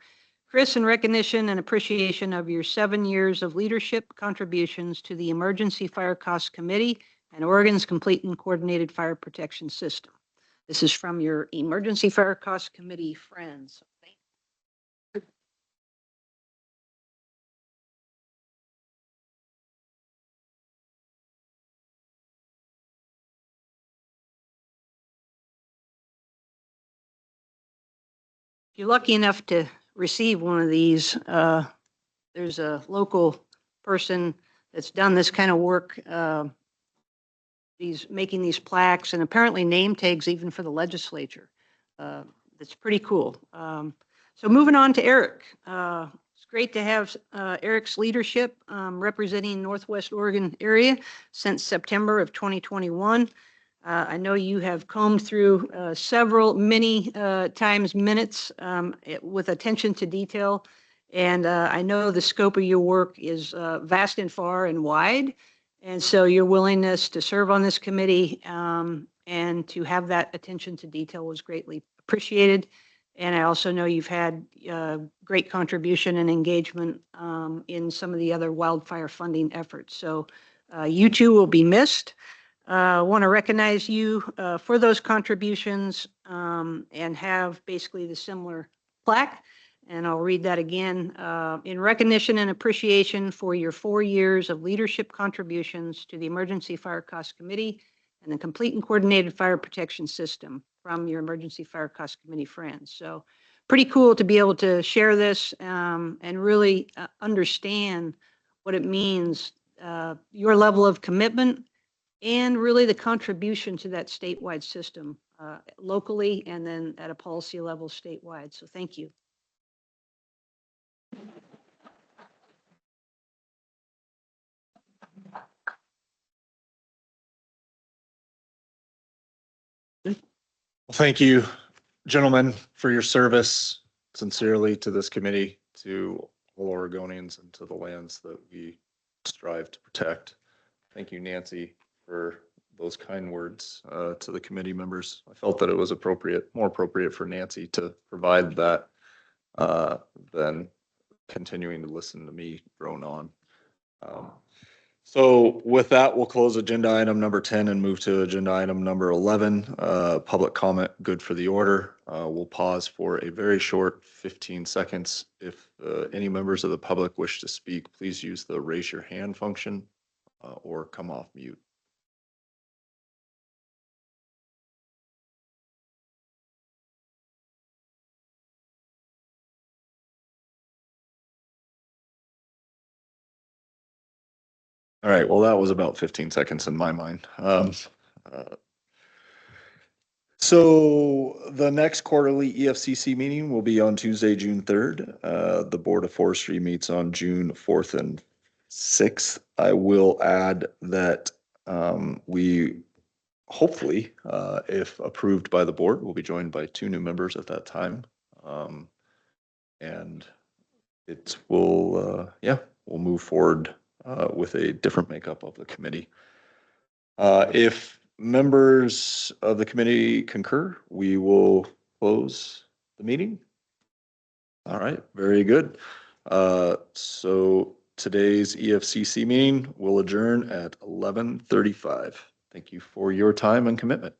Chris, in recognition and appreciation of your 7 years of leadership contributions to the Emergency Fire Costs Committee and Oregon's Complete and Coordinated Fire Protection System. This is from your Emergency Fire Costs Committee friends. If you're lucky enough to receive one of these, there's a local person that's done this kind of work, making these plaques and apparently name tags even for the legislature. That's pretty cool. So moving on to Eric. It's great to have Eric's leadership representing Northwest Oregon area since September of 2021. I know you have combed through many times minutes with attention to detail. And I know the scope of your work is vast and far and wide. And so your willingness to serve on this committee and to have that attention to detail was greatly appreciated. And I also know you've had great contribution and engagement in some of the other wildfire funding efforts. So you two will be missed. I want to recognize you for those contributions and have basically the similar plaque. And I'll read that again. In recognition and appreciation for your 4 years of leadership contributions to the Emergency Fire Costs Committee and the Complete and Coordinated Fire Protection System from your Emergency Fire Costs Committee friends. So pretty cool to be able to share this and really understand what it means, your level of commitment, and really the contribution to that statewide system locally and then at a policy level statewide. So thank you. Thank you, gentlemen, for your service sincerely to this committee, to all Oregonians, and to the lands that we strive to protect. Thank you, Nancy, for those kind words to the committee members. I felt that it was more appropriate for Nancy to provide that than continuing to listen to me drone on. So with that, we'll close agenda item number 10 and move to agenda item number 11, public comment, good for the order. We'll pause for a very short 15 seconds. If any members of the public wish to speak, please use the raise your hand function or come off mute. All right, well, that was about 15 seconds in my mind. So the next quarterly EFCC meeting will be on Tuesday, June 3rd. The Board of Forestry meets on June 4th and 6th. I will add that we hopefully, if approved by the board, will be joined by 2 new members at that time. And it will, we'll move forward with a different makeup of the committee. If members of the committee concur, we will close the meeting. All right, very good. So today's EFCC meeting will adjourn at 11:35. Thank you for your time and commitment.